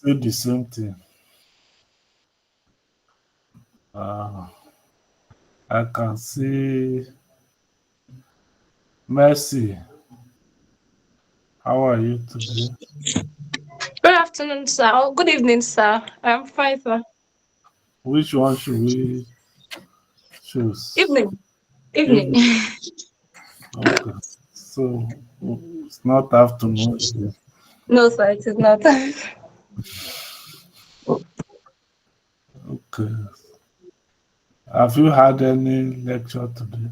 still the same thing. Uh, I can see Mercy. How are you today? Good afternoon, sir. Oh, good evening, sir. I'm fine, sir. Which one should we choose? Evening. Evening. Evening. Okay. So it's not afternoon again. No, sir, it is not. Okay. Have you had any lecture today?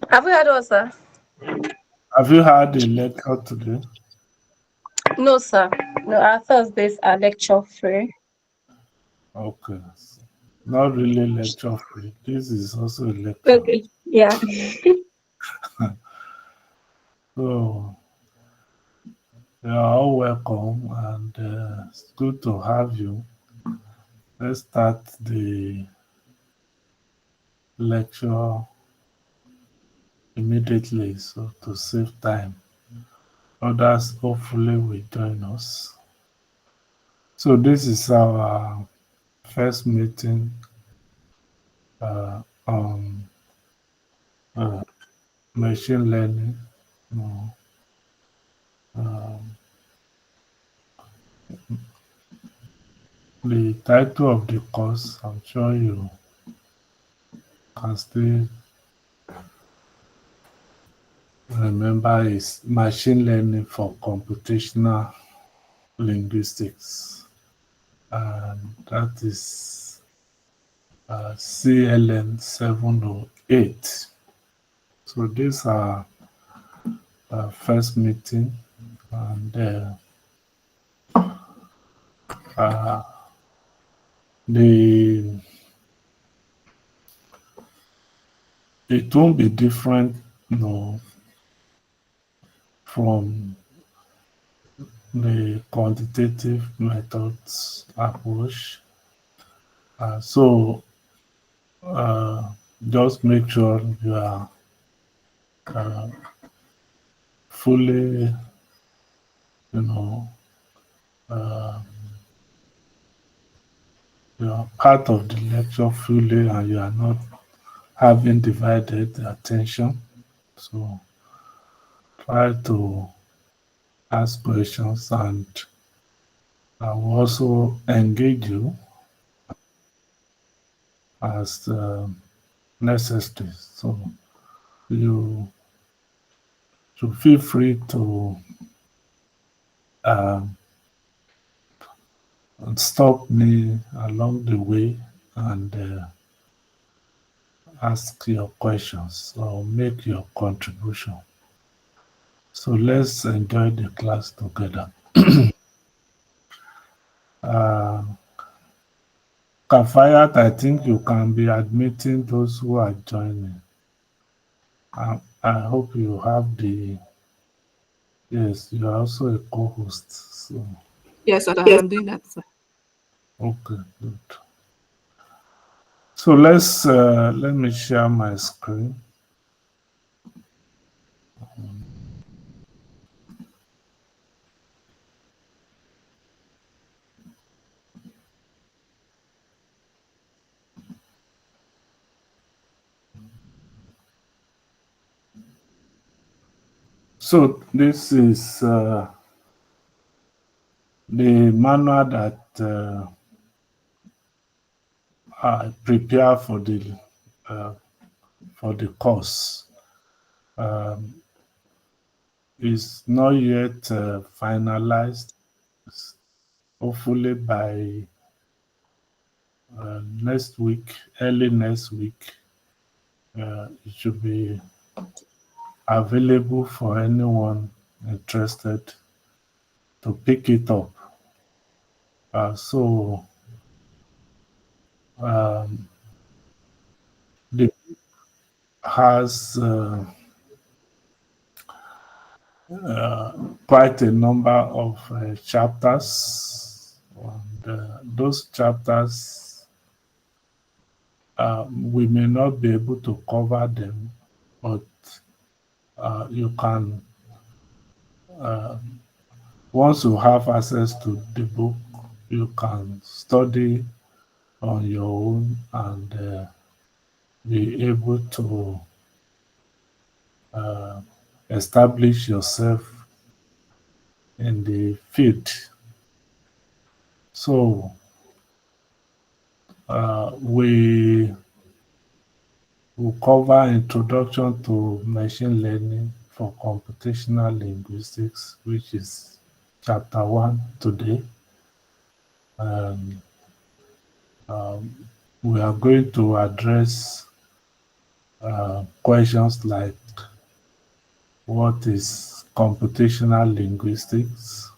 Have you heard what, sir? Have you had a lecture today? No, sir. No, our Thursdays are lecture free. Okay. Not really lecture free. This is also a lecture. Okay. Yeah. So you are all welcome and it's good to have you. Let's start the lecture immediately so to save time. Others hopefully will join us. So this is our first meeting on uh, machine learning. Uh, um, the title of the course, I'm sure you can still remember, is Machine Learning for Computational Linguistics. And that is CLN 708. So these are first meeting, and uh, the it won't be different, from the quantitative methods approach. So uh, just make sure you are uh, fully, you know, uh, you are part of the lecture fully, and you are not having divided attention. So try to ask questions, and I will also engage you as necessary. So you should feel free to um, stop me along the way and ask your questions or make your contribution. So let's enjoy the class together. Uh, Kafayat, I think you can be admitting those who are joining. I hope you have the, yes, you are also a co-host. So, Yes, sir, I'm doing that, sir. okay, good. So let me share my screen. So this is the manual that I prepare uh, for the course. Um, is not yet finalized. Hopefully by next week, early next week, it should be available for anyone interested to pick it up. So it has quite a number of chapters, and those chapters we may not be able to cover them, but you can Once you have access to the book, you can study on your own and be able to establish yourself in the field. So we will cover introduction to machine learning for computational linguistics, which is chapter 1 today. And we are going to address questions like what is computational linguistics?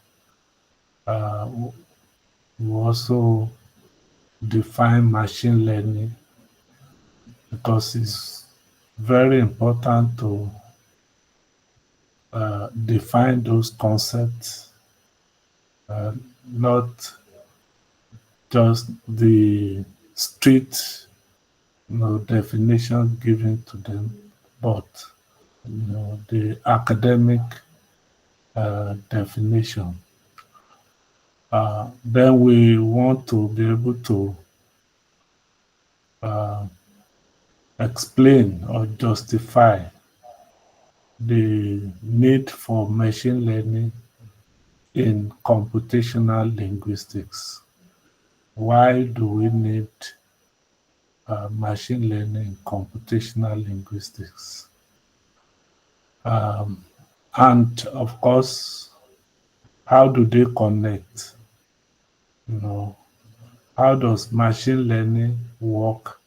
We also define machine learning because it's very important to define those concepts, not just the strict definition given to them, but the academic definition. Then we want to be able to explain or justify the need for machine learning in computational linguistics. Why do we need machine learning in computational linguistics? And of course, how do they connect? How does machine learning work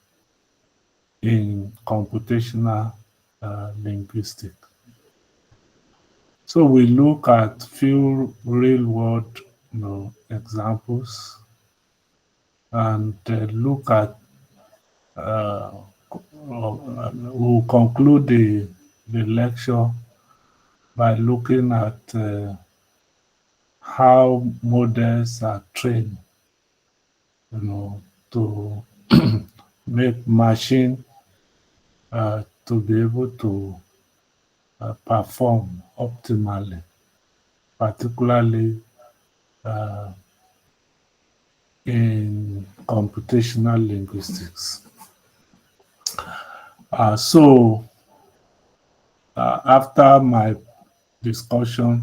in computational linguistics? So we look at few real-world examples and look at we'll conclude the lecture by looking at how models are trained, to make machine to be able to perform optimally, particularly in computational linguistics. So after my discussion,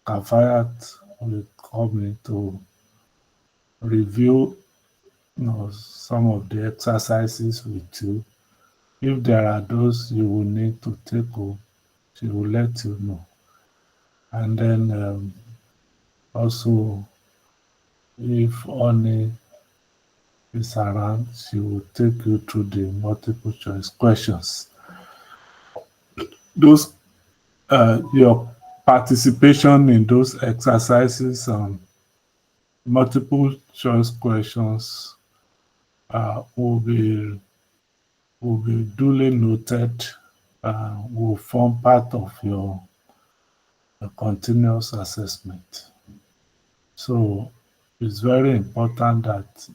Kafayat will come in to review some of the exercises with you. If there are those you will need to take home, she will let you know. And then also, if Oni is around, she will take you through the multiple choice questions. Those your participation in those exercises and multiple choice questions will be duly noted, will form part of your continuous assessment. So it's very important that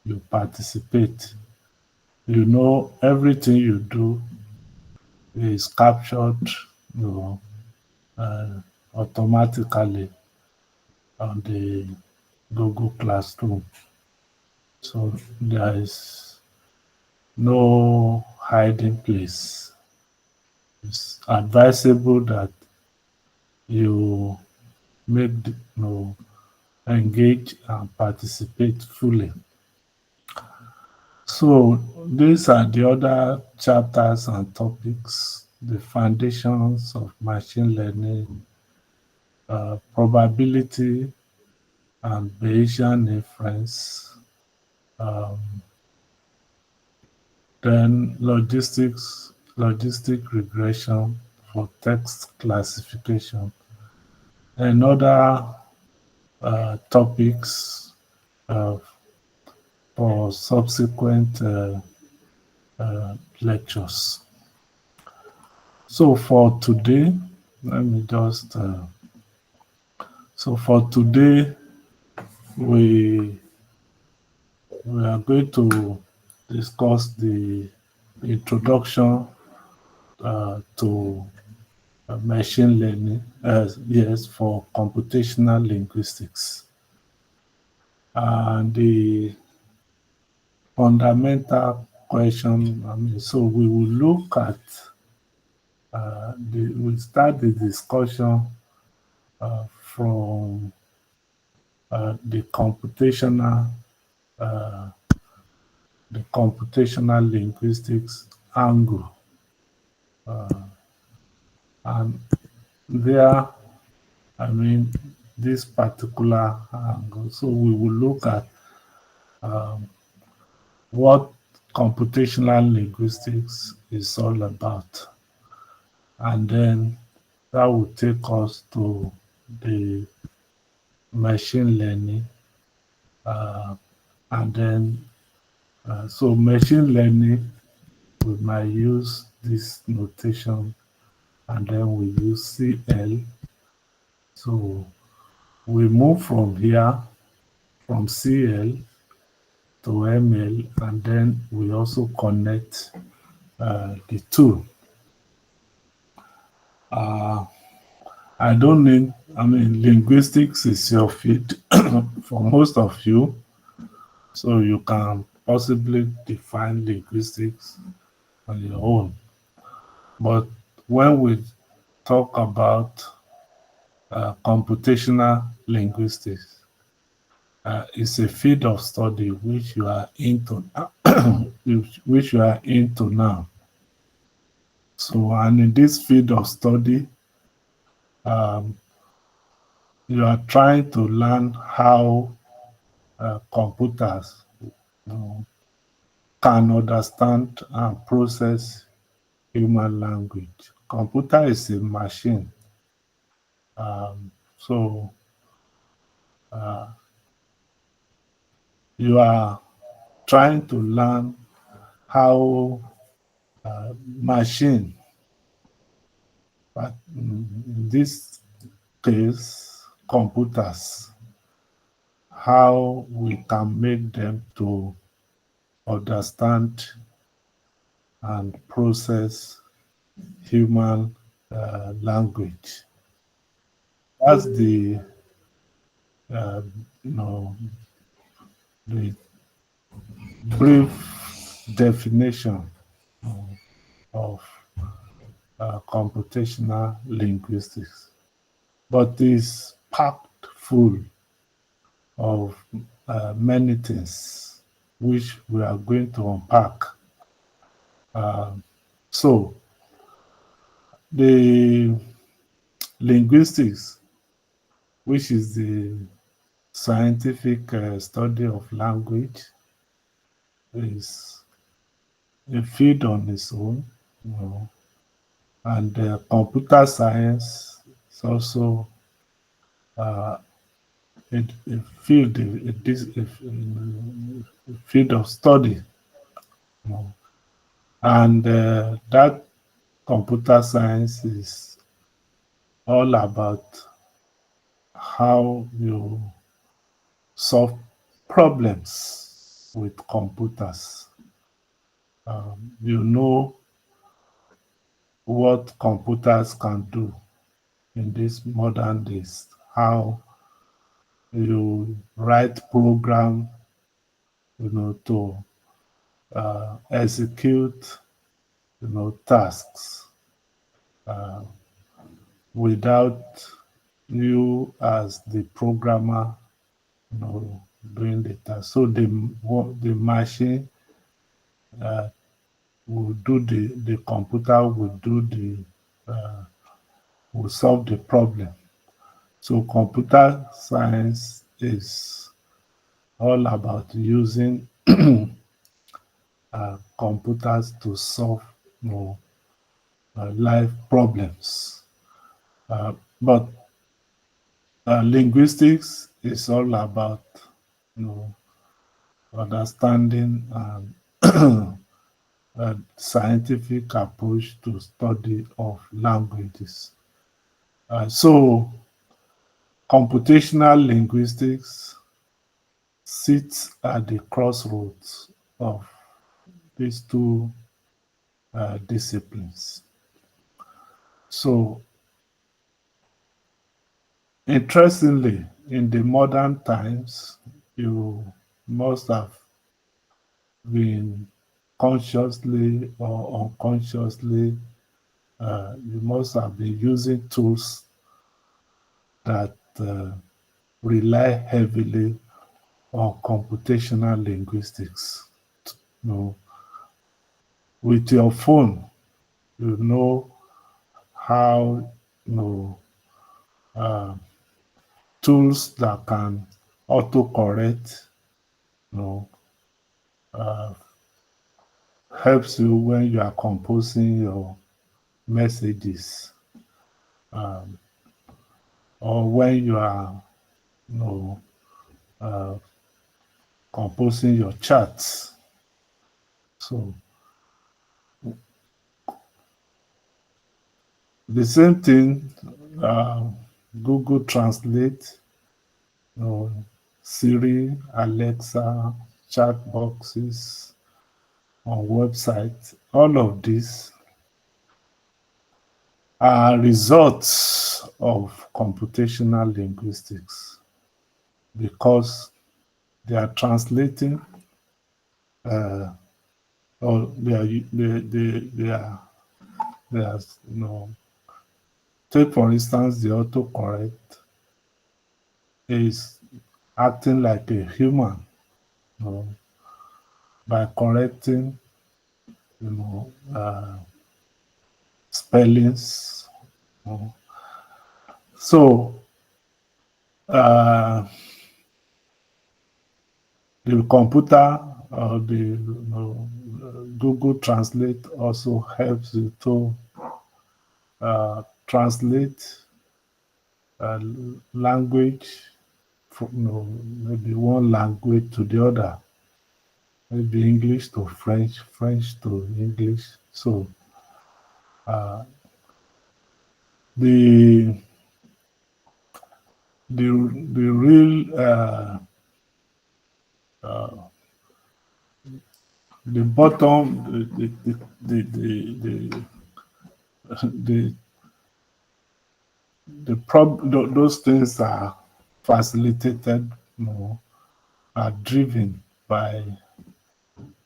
you participate. Everything you do is captured automatically on the Google Classroom. So there is no hiding place. It's advisable that you engage and participate fully. So these are the other chapters and topics: the foundations of machine learning, probability and Bayesian inference, then logistic regression for text classification, and other topics for subsequent lectures. So for today, let me just. So for today, we are going to discuss the introduction to machine learning, yes, for computational linguistics. And the fundamental question, so we will look at, we'll start the discussion from uh, the computational linguistics angle. And there, I mean, this particular angle. So we will look at what computational linguistics is all about. And then that will take us to the machine learning. And then, so machine learning, we might use this notation, and then we use CL. So we move from here, from CL to ML, and then we also connect the two. I don't need, linguistics is your field for most of you, so you can possibly define linguistics on your own. But when we talk about computational linguistics, it's a field of study which you are into, which you are into now. So, and in this field of study, you are trying to learn how computers, can understand and process human language. Computer is a machine. So you are trying to learn how machine, but in this case, computers, how we can make them to understand and process human language. That's the uh, you know the brief definition of computational linguistics, but it's packed full of many things which we are going to unpack. So the linguistics, which is the scientific study of language, is a field on its own, and computer science is also a field, a field of study, and that computer science is all about how you solve problems with computers. You know what computers can do in these modern days, how you write program, to execute, tasks without you as the programmer, doing the task. So the machine will do the computer will do will solve the problem. So computer science is all about using computers to solve, life problems. But linguistics is all about, understanding and scientific approach to study of languages. So computational linguistics sits at the crossroads of these two disciplines. So Interestingly, in the modern times, you must have been consciously or unconsciously, you must have been using tools that rely heavily on computational linguistics. You know, with your phone, you know how uh, tools that can autocorrect, you know, uh, helps you when you are composing your messages, um, or when you are, you know, uh, composing your charts. So the same thing, uh, Google Translate, you know, Siri, Alexa, chat boxes on websites, all of these are results of computational linguistics because they are translating, or they are, you know, take for instance the autocorrect is acting like a human, you know, by correcting, you know, spellings. You know. So uh, the computer or the, you know, Google Translate also helps you to translate uh, language from, you know, maybe one language to the other, maybe English to French, French to English. So the the the real the bottom the those things are facilitated, you know, are driven by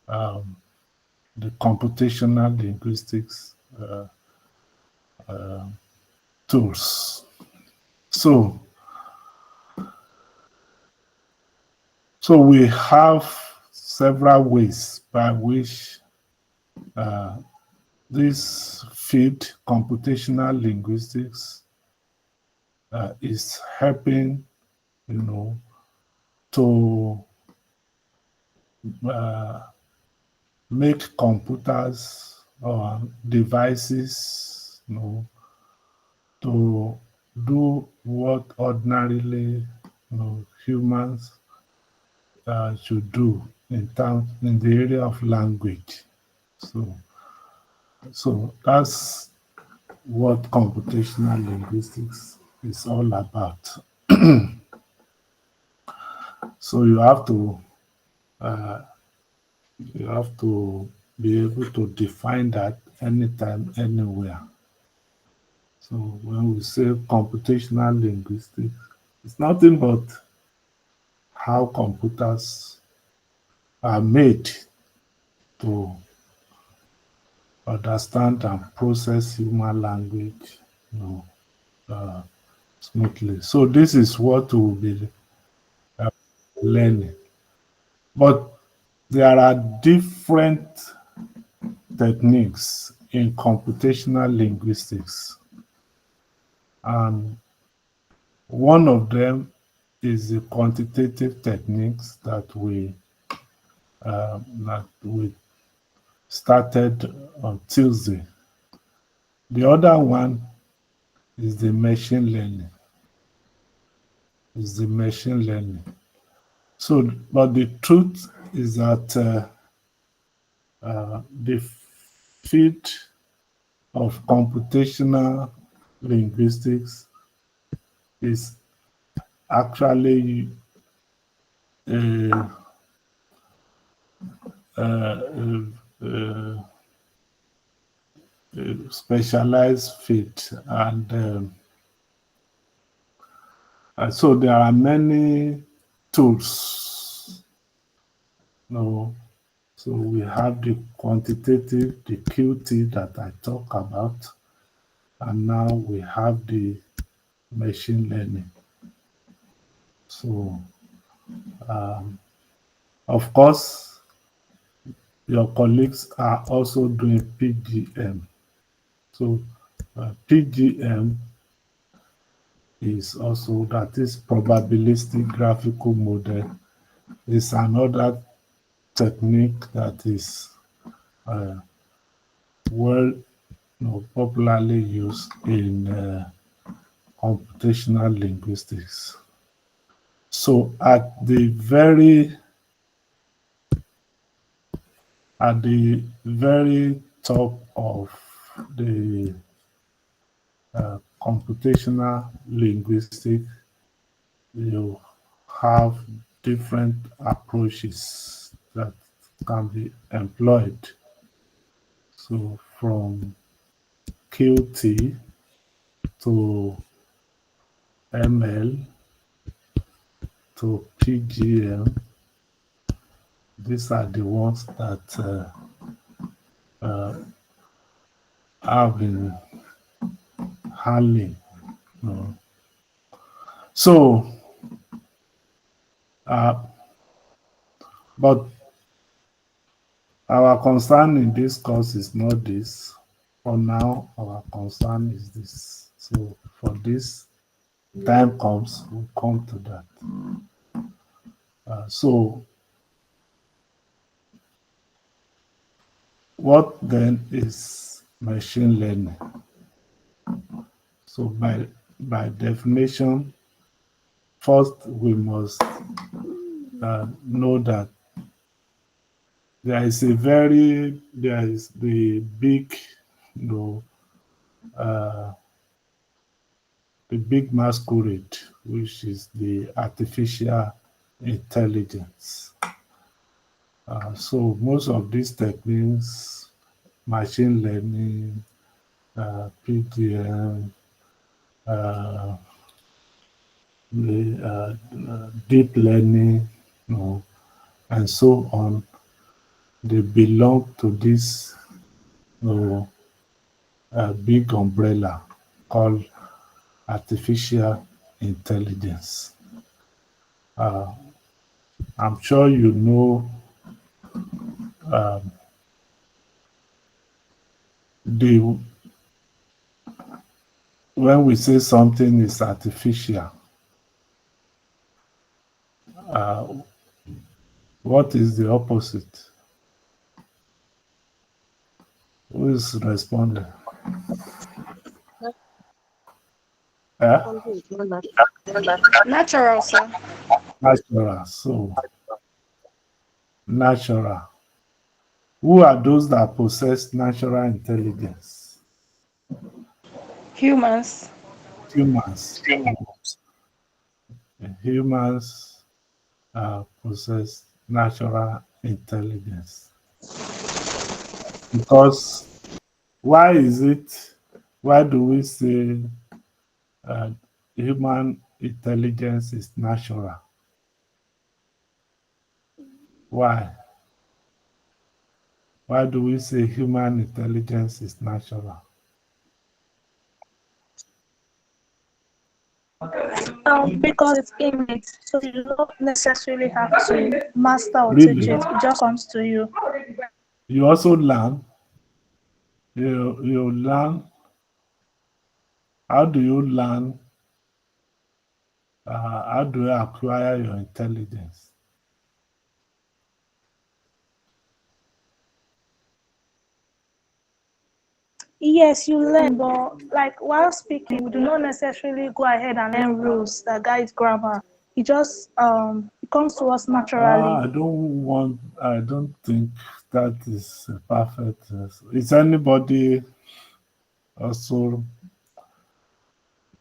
the computational linguistics tools. So we have several ways by which this field, computational linguistics, is helping, you know, to make computers or devices, you know, to do what ordinarily, you know, humans should do in the area of language. So that's what computational linguistics is all about. So you have to be able to define that anytime, anywhere. So when we say computational linguistics, it's nothing but how computers are made to understand and process human language, you know, smoothly. So this is what we'll be learning. But there are different techniques in computational linguistics, and one of them is the quantitative techniques that we started on Tuesday. The other one is the machine learning. So, but the truth is that the field of computational linguistics is actually a, a specialized field, and So there are many tools. No, so we have the quantitative, the QT that I talk about, and now we have the machine learning. So, of course, your colleagues are also doing PGM. So, PGM is also, that is probabilistic graphical model, is another technique that is well, popularly used in computational linguistics. So at the very top of the computational linguistics, you have different approaches that can be employed. So from QT to ML to PGM, these are the ones that have been handling. So, uh, but our concern in this course is not this. For now, our concern is this. So, for this, time comes, we'll come to that. So, what then is machine learning? So, by definition, first we must know that there is the big, you know, the big masquerade, which is the artificial intelligence. So most of these techniques, machine learning, PDM, deep learning, and so on, they belong to this you know, big umbrella called artificial intelligence. I'm sure you know the when we say something is artificial, what is the opposite? Who is responding? Eh? Something is not that. Natural, sir. Natural. So, natural. Who are those that possess natural intelligence? Humans. Humans. Humans possess natural intelligence. Because why is it? Why do we say uh, human intelligence is natural? Why? Why do we say human intelligence is natural? Because it's innate, so you don't necessarily have to master or teach Really? it. It just comes to you. You also learn. You learn. How do you learn? How do you acquire your intelligence? Yes, you learn, but like while speaking, we do not necessarily go ahead and learn rules that guide grammar. It comes to us naturally. I don't think that is a perfect. Is anybody also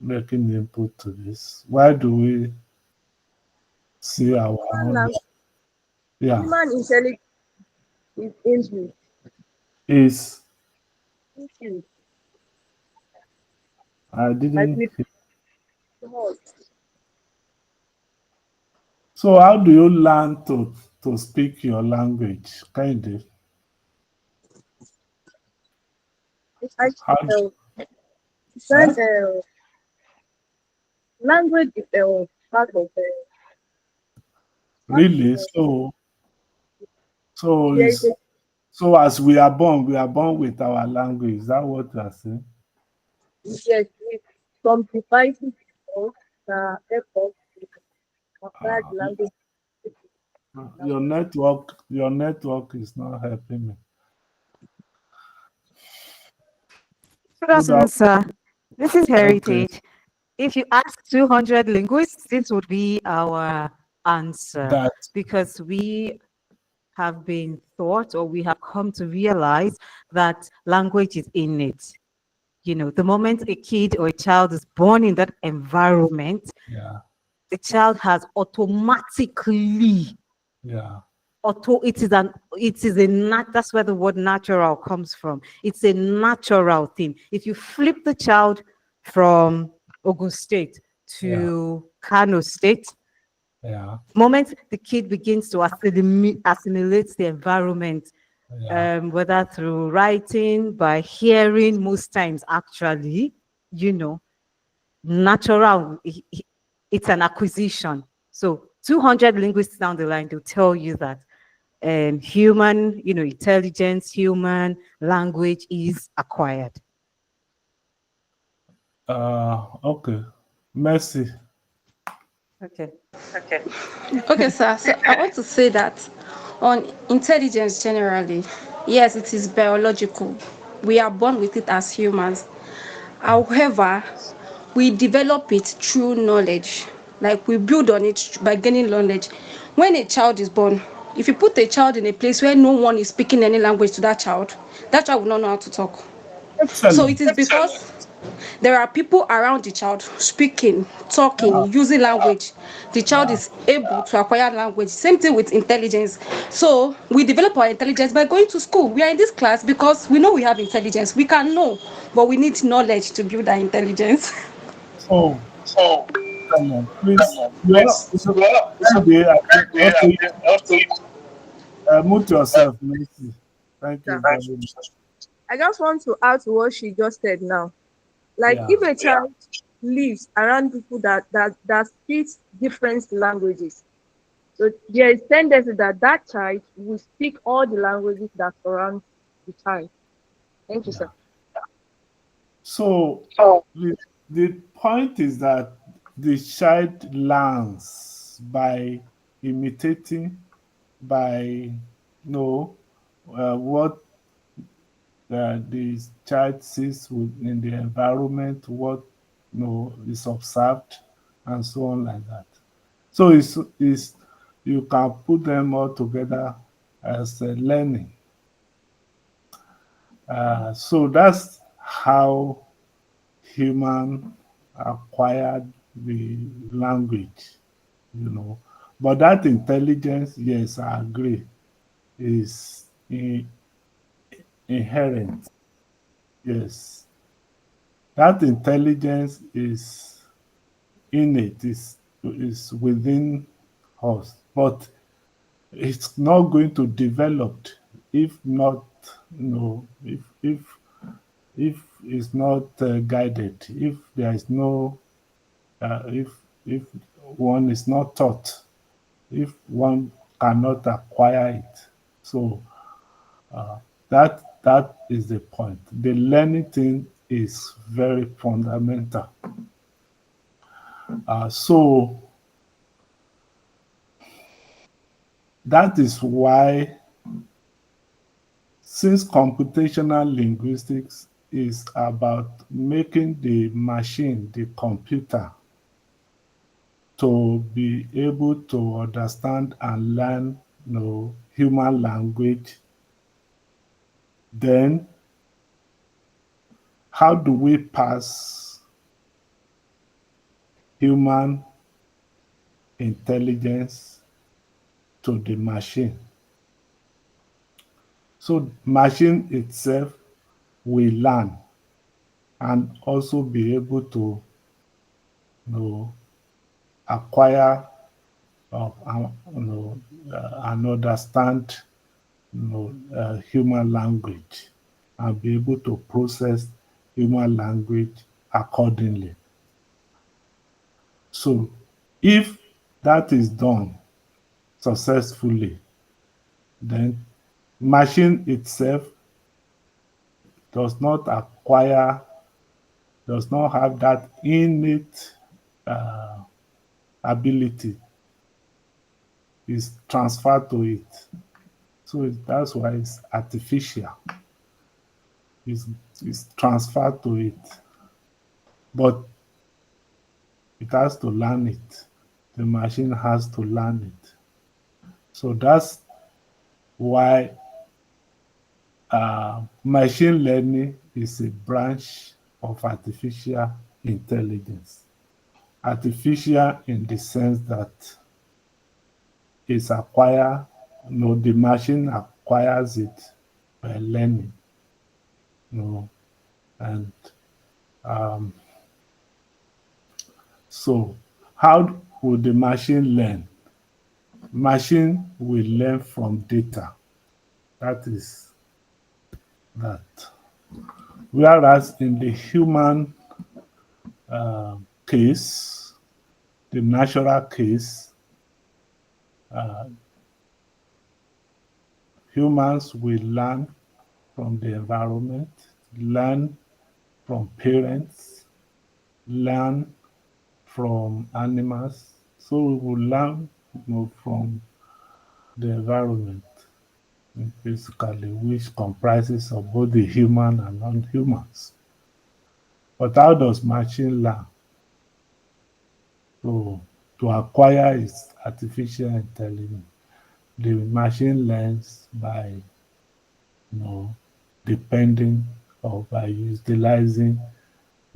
making input to this? Why do we see our own? Yeah, Human intelligence is injury. is Issues I like didn't. with God. So how do you learn to speak your language? Kind of. It's actually How, said huh? language is part of part of Really? So there is is so as we are born with our language. Is that what you are saying? yes, with some devices that help us to acquire Uh, the language. your network is not helping me. Good Good afternoon, up. sir. This is Okay. Heritage. If you ask 200 linguists, this would be our answer That because we have been taught or we have come to realize that language is innate. You know, the moment a kid or a child is born in that environment, yeah, the child has automatically yeah, it is a that's where the word natural comes from. It's a natural thing. If you flip the child from Ogun State yeah, to Kano State, yeah, moment the kid begins to assimilate the environment, yeah. whether through writing, by hearing, most times actually, you know, natural, it's an acquisition. So 200 linguists down the line, they'll tell you that human, you know, intelligence, human language is acquired. Okay. Mercy. Okay. Okay, sir. So I want to say that on intelligence generally, yes, it is biological. We are born with it as humans. However, we develop it through knowledge. Like we build on it by gaining knowledge. When a child is born, if you put a child in a place where no one is speaking any language to that child will not know how to talk. So Excellent. it is because there are people around the child speaking, Yeah, talking, using language. The child yeah. is able to acquire language. Same thing with intelligence. So we develop our intelligence by going to school. We are in this class because we know we have intelligence. We can know, but we need knowledge to build our intelligence. So excellent. Please, MBA, I think also mute yourself, Mercy. Thank you very much. I just want to add to what she just said now. Like Yeah, if a child lives around people that speaks different languages, so there is tendency that that child will speak all the languages that surround the child. Thank you, yeah. sir. So the, the point is that the child learns by imitating, by what the child sees in the environment, what is observed, and so on like that. So it's you can put them all together as a learning. So that's how human acquired the language, you know. But that intelligence, yes, I agree, is inherent. Yes, that intelligence is innate, is within us, but it's not going to develop if not, if it's not guided, if there is no, if one is not taught, if one cannot acquire it. So that is the point. The learning thing is very fundamental. So that is why, since computational linguistics is about making the machine, the computer, to be able to understand and learn, human language, then how do we pass human intelligence to the machine? So machine itself will learn and also be able to, acquire of and understand human language and be able to process human language accordingly. So if that is done successfully, then machine itself does not acquire, does not have that innate uh, ability, is transferred to it. So that's why it's artificial. It's, it's transferred to it, but it has to learn it. The machine has to learn it. So that's why machine learning is a branch of artificial intelligence. Artificial in the sense that it's acquired, the machine acquires it by learning, and um, so how would the machine learn? Machine will learn from data. That is that. Whereas in the human case, the natural case, humans will learn from the environment, learn from parents, learn from animals. So we will learn from the environment, basically, which comprises of both the human and non-humans. But how does machine learn? So to acquire its artificial intelligence, the machine learns by depending or by utilizing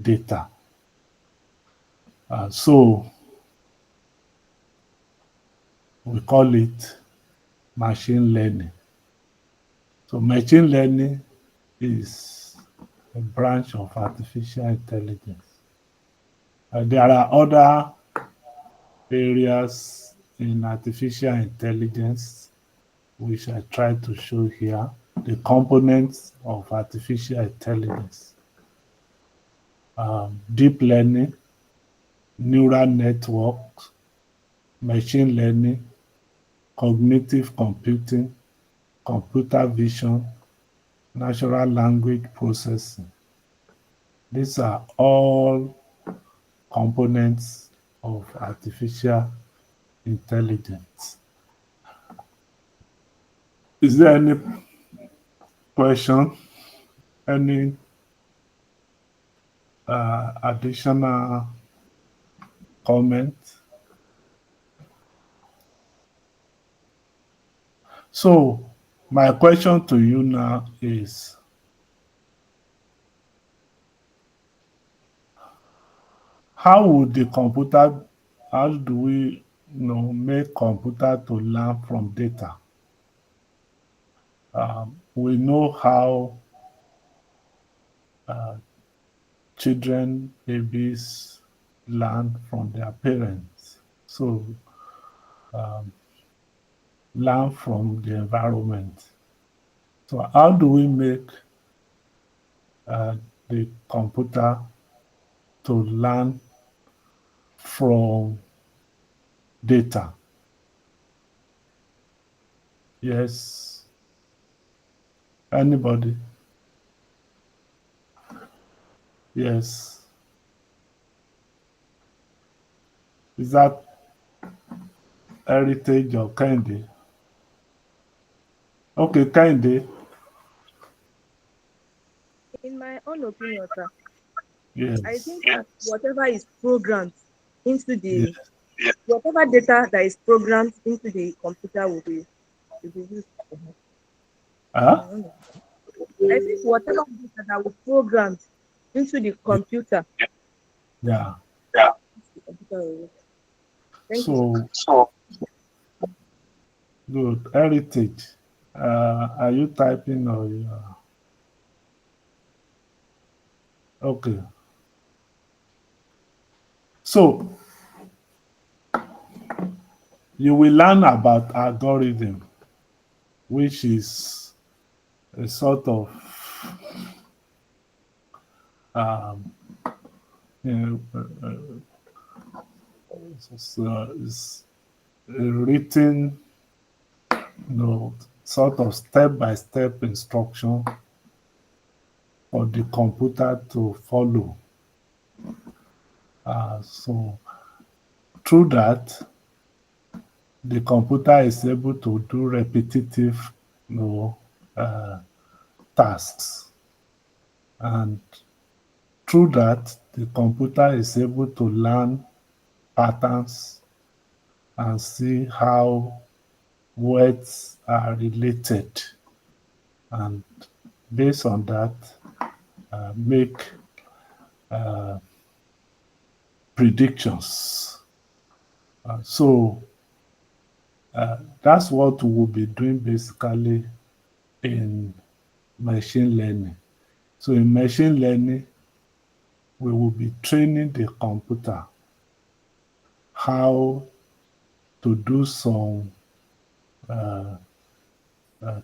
data. So we call it machine learning. So machine learning is a branch of artificial intelligence. There are other areas in artificial intelligence which I try to show here, the components of artificial intelligence. Deep learning, neural networks, machine learning, cognitive computing, computer vision, natural language processing. These are all components of artificial intelligence. Is there any question? Any additional comment? So my question to you now is, how would the computer, how do we make computer to learn from data? We know how children, babies learn from their parents. So learn from the environment. So how do we make the computer to learn from data? Yes. Anybody? Yes. Is that heritage or Kende? Okay, Kende. In my own opinion, sir, I Yes. think that whatever is programmed into the Yes. whatever data that is programmed into the computer will be used. In Huh? my own opinion. I think whatever data that was programmed into the computer, Yeah. the computer will use. Thank you, sir. So good. Heritage. Are you typing or you are? Okay. So you will learn about algorithm, which is a sort of um, you know, it's a written, sort of step-by-step instruction for the computer to follow. So through that, the computer is able to do repetitive, tasks, and through that, the computer is able to learn patterns and see how words are related, and based on that, make predictions. So that's what we'll be doing basically in machine learning. So in machine learning, we will be training the computer how to do some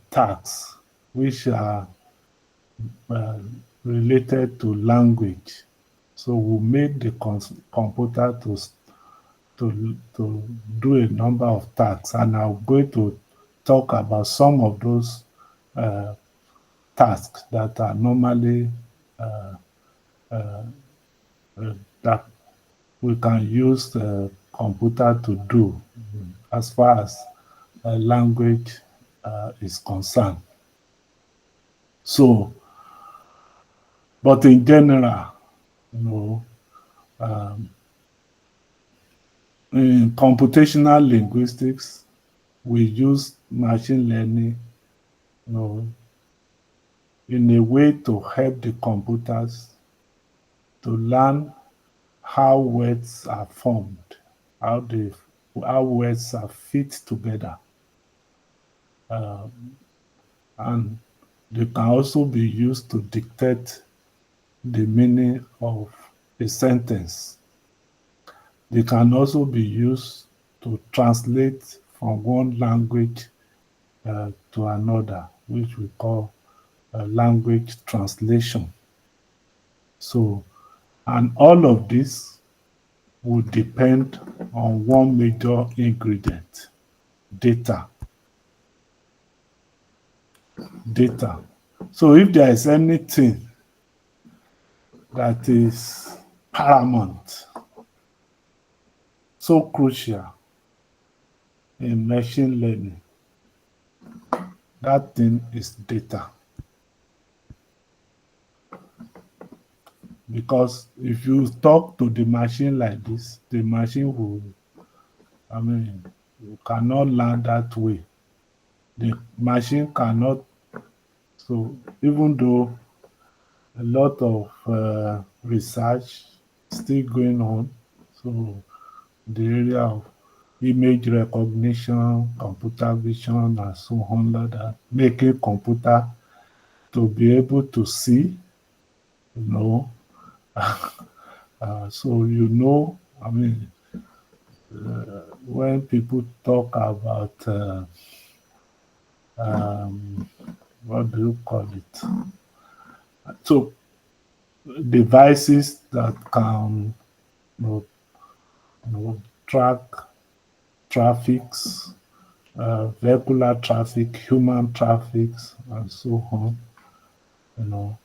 tasks which are uh, related to language. So we make the computer to do a number of tasks, and I'm going to talk about some of those tasks that are normally that we can use the computer to do as far as language is concerned. So, but in general, you know, in computational linguistics, we use machine learning, in a way to help the computers to learn how words are formed, how words are fit together, and they can also be used to dictate the meaning of a sentence. They can also be used to translate from one language to another, which we call language translation. So, and all of this would depend on one major ingredient: data. Data. So if there is anything that is paramount, so crucial in machine learning, that thing is data. Because if you talk to the machine like this, the machine will, you cannot learn that way. The machine cannot, so even though a lot of research still going on, so the area of image recognition, computer vision, and so on like that, making computer to be able to see, you know, so when people talk about what do you call it? So devices that can track traffics, vehicular traffic, human traffics, and so on. You know,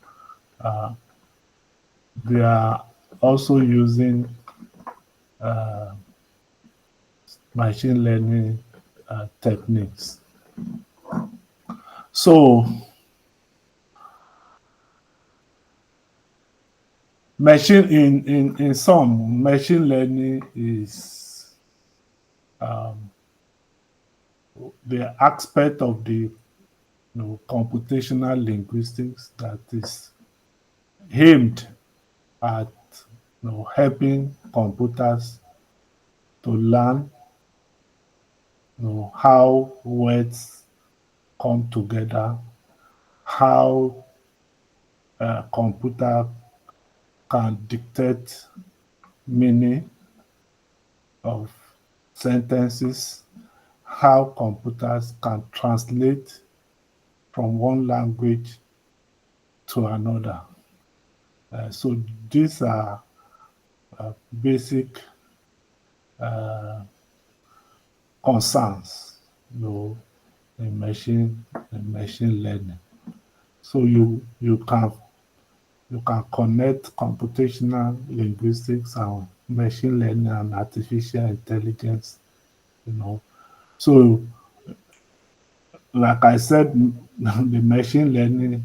they are also using machine learning techniques. So in some, machine learning is the aspect of the computational linguistics that is aimed at helping computers to learn how words come together, how a computer can dictate meaning of sentences, how computers can translate from one language to another. So these are basic concerns, in machine learning. So you can connect computational linguistics and machine learning and artificial intelligence. You know, so like I said, the machine learning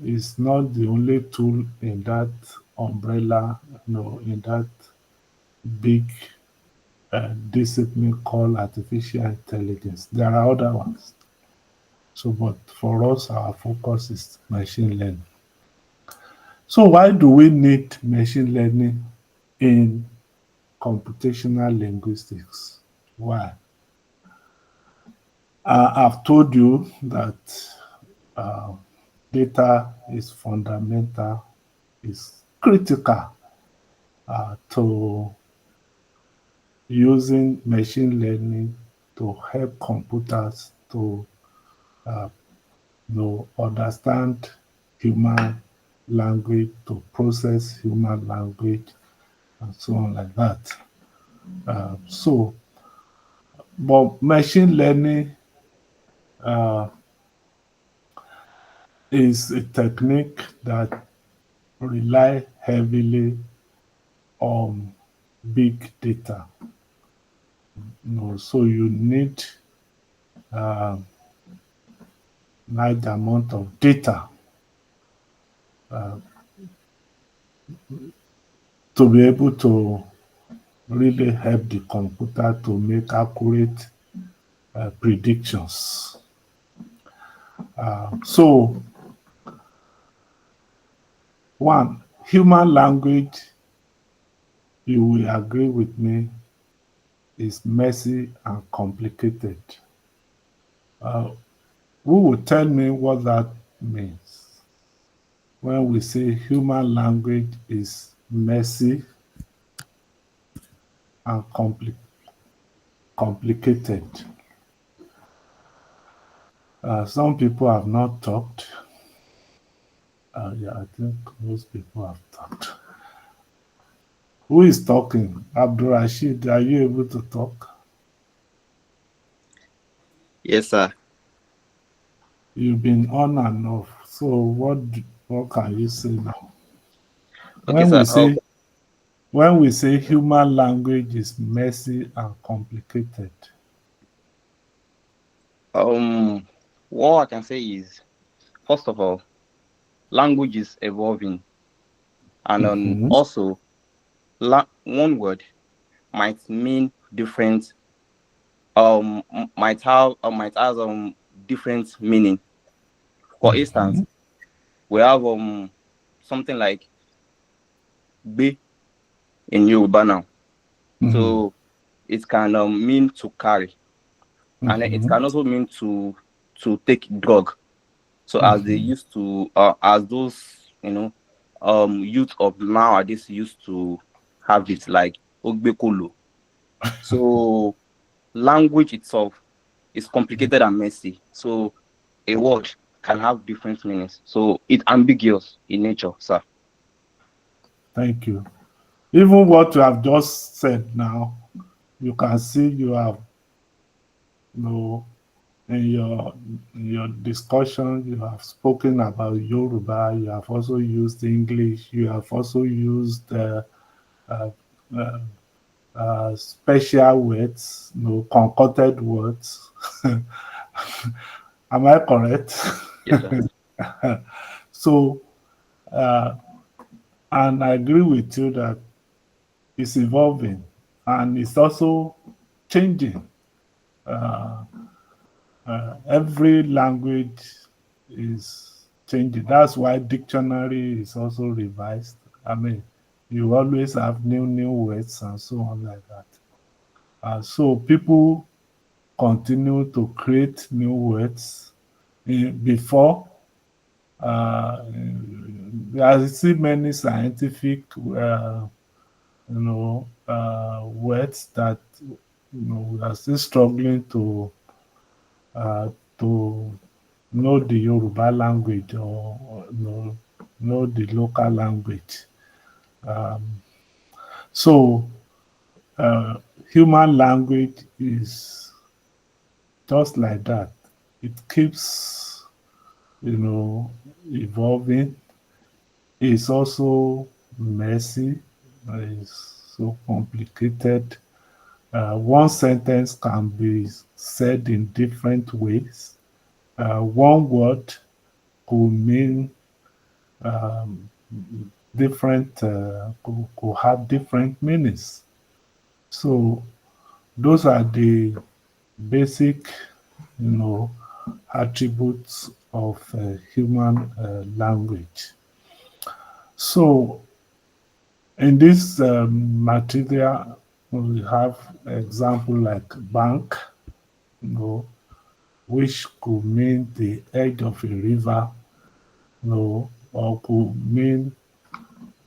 is not the only tool in that umbrella, in that big discipline called artificial intelligence. There are other ones. So, but for us, our focus is machine learning. So, why do we need machine learning in computational linguistics? Why? I've told you that uh, data is fundamental, is critical to using machine learning to help computers to understand human language, to process human language, and so on like that. But machine learning is a technique that rely heavily on big data. So you need large amount of data to be able to really help the computer to make accurate predictions. So, one, human language, you will agree with me, is messy and complicated. Who will tell me what that means when we say human language is messy and complicated? Some people have not talked. Yeah, I think most people have talked. Who is talking? Abdul Rashid, are you able to talk? Yes, sir. You've been on and off. So what can you say now? Okay, When sir. we say when we say human language is messy and complicated. Um, what I can say is, first of all, language is evolving, and Mm-hmm. also, one word might mean different. Might have different meaning. For Mm-hmm. instance, we have something like "be" in Yoruba now, Mm-hmm. so it can mean to carry, and then it Mm-hmm. can also mean to take drug. So as they Mm-hmm. used to, as those youth of nowadays used to have it like ogbekolo. So language itself is complicated and messy. So a word can have different meanings. So it's ambiguous in nature, sir. Thank you. Even what you have just said now, you can see you have, you know, in your discussion, you have spoken about Yoruba, you have also used English, you have also used uh, uh, special words, concocted words. Am I correct? Yes, sir. So, and I agree with you that it's evolving and it's also changing. Every language is changing. That's why dictionary is also revised. I mean, you always have new words and so on like that. So people continue to create new words. Before, I see many scientific, words that we are still struggling uh, to know the Yoruba language, or know the local language. Um, so human language is just like that. It keeps, evolving. It's also messy. It's so complicated. One sentence can be said in different ways. One word could mean um, different, could have different meanings. So those are the basic, you know, attributes of human language. So in this material, we have example like bank, you know, which could mean the edge of a river, or could mean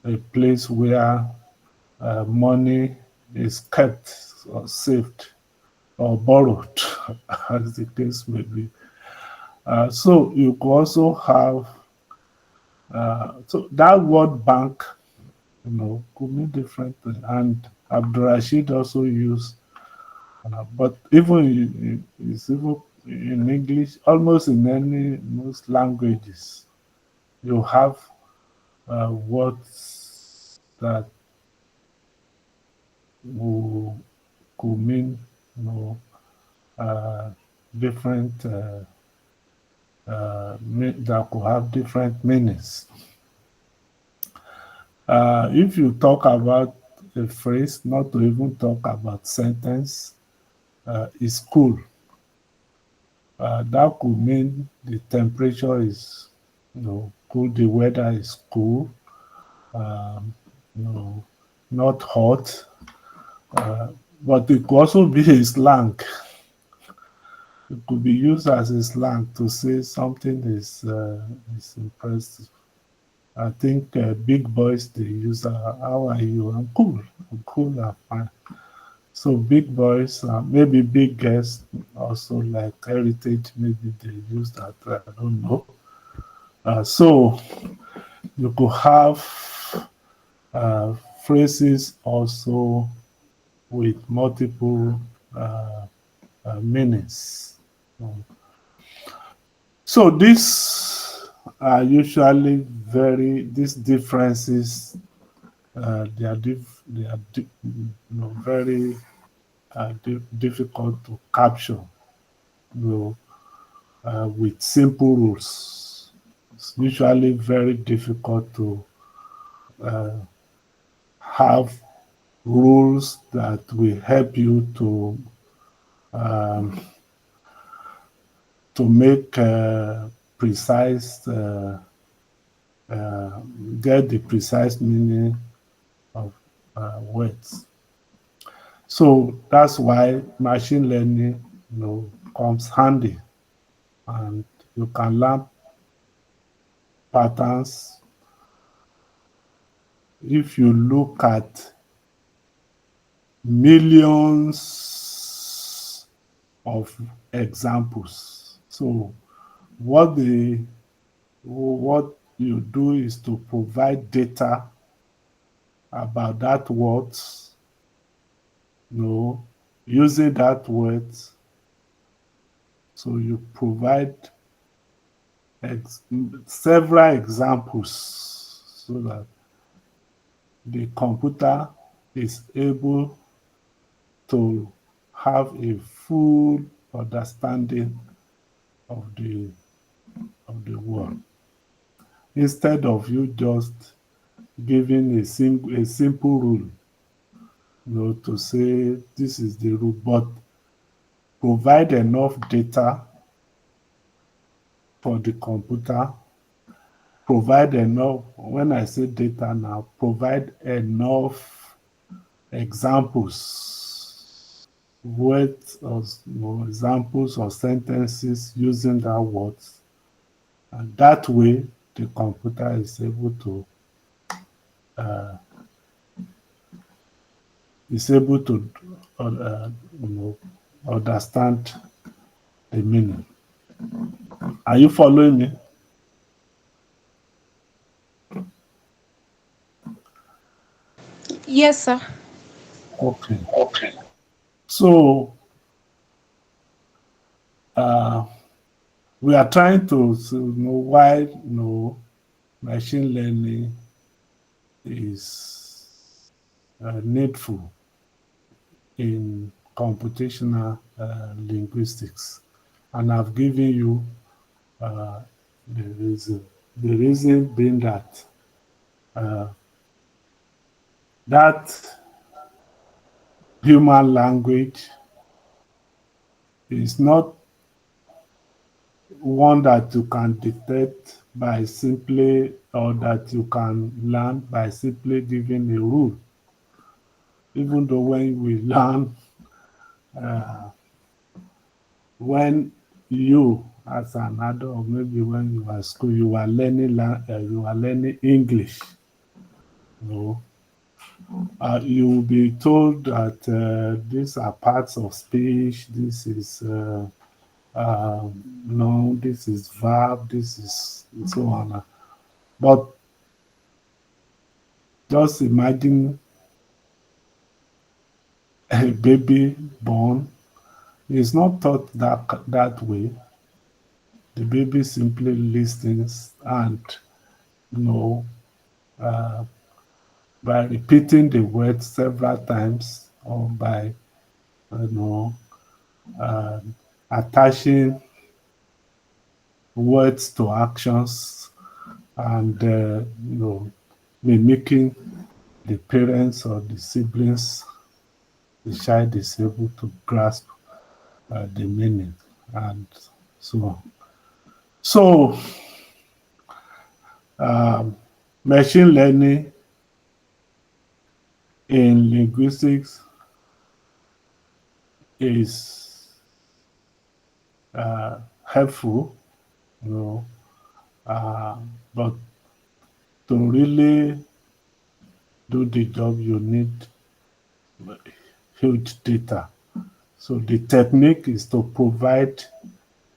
a place where money is kept or saved or borrowed, as the case may be. So you could also have, so that word bank, could mean different things. And Abdurrashid also used, but it's even in English, almost in most languages, you have words that will, could mean, you know, uh, different, that could have different meanings. If you talk about a phrase, not to even talk about sentence, is cool. That could mean the temperature is, cool, the weather is cool, um, you know, not hot. But it could also be a slang. It could be used as a slang to say something is impressive. I think big boys, they use, how are you? I'm cool. I'm cool. I'm fine. So big boys, maybe big girls, also like heritage, maybe they use that. I don't know. So you could have uh, phrases also with multiple meanings. So these are usually these differences, they are very difficult to capture, you know, with simple rules. It's usually very difficult to have rules that will help you um, to make precise, uh, get the precise meaning of words. So that's why machine learning, comes handy, and you can learn patterns if you look at millions of examples. So what you do is to provide data about that word, using that word. So you provide several examples so that the computer is able to have a full understanding of the word, instead of you just giving a simple rule, to say this is the rule, but provide enough data for the computer, provide enough, when I say data now, provide enough examples, words or examples or sentences using that words. And that way, the computer is able to is able to you know, understand the meaning. Are you following me? Yes, sir. Okay. So uh, we are trying to know why machine learning is needful in computational linguistics, and I've given you uh, the reason. The reason being that uh, that human language is not one that you can detect by simply, or that you can learn by simply giving a rule. Even though when we learn, uh, when you as an adult, or maybe when you are at school, you are learning English. You know, you will be told that these are parts of speech. This is no, this is verb. This is and so on. But just imagine a baby born is not taught that way. The baby simply listens, and you know, uh, by repeating the word several times, or by you know uh, attaching words to actions, and mimicking the parents or the siblings, the child is able to grasp the meaning, and so on. So um, machine learning in linguistics is helpful, you know, but to really do the job, you need huge data. So the technique is to provide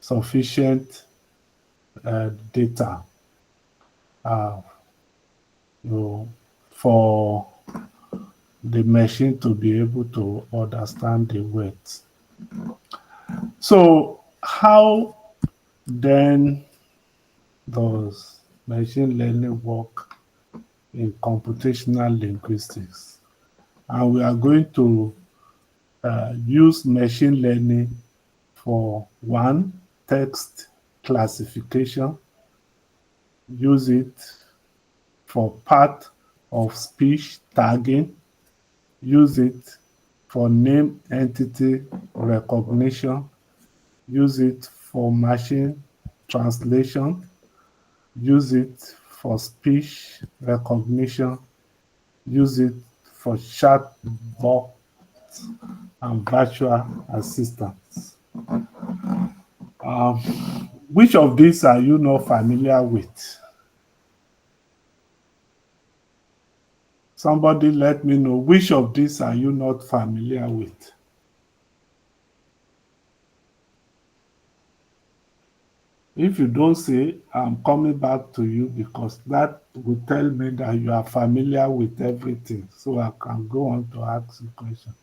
sufficient data, uh, you know, for the machine to be able to understand the words. So how then does machine learning work in computational linguistics? And we are going to use machine learning for one, text classification, use it for part of speech tagging, use it for name entity recognition, use it for machine translation, use it for speech recognition, use it for chatbot and virtual assistants. Um, which of these are you not familiar with? Somebody let me know, which of these are you not familiar with? If you don't say, I'm coming back to you, because that will tell me that you are familiar with everything. So I can go on to ask you questions.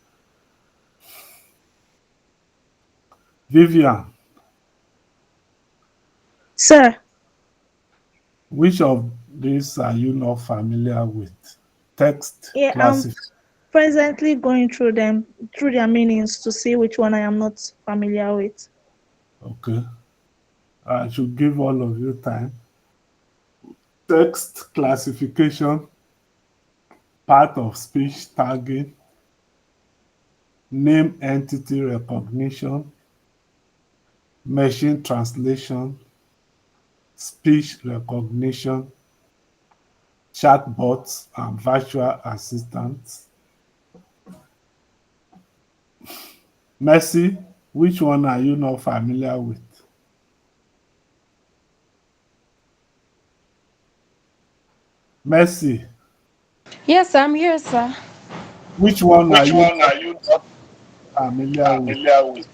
Vivian, Sir, which of these are you not familiar with? Text yeah, I'm classification. presently going through them, through their meanings to see which one I am not familiar with. Okay. I should give all of you time. Text classification, part of speech tagging, name entity recognition, machine translation, speech recognition, chatbots and virtual assistants. Mercy, which one are you not familiar with? Mercy, Yes, I'm here, sir. Which one are Which you one not are you not familiar with? familiar with?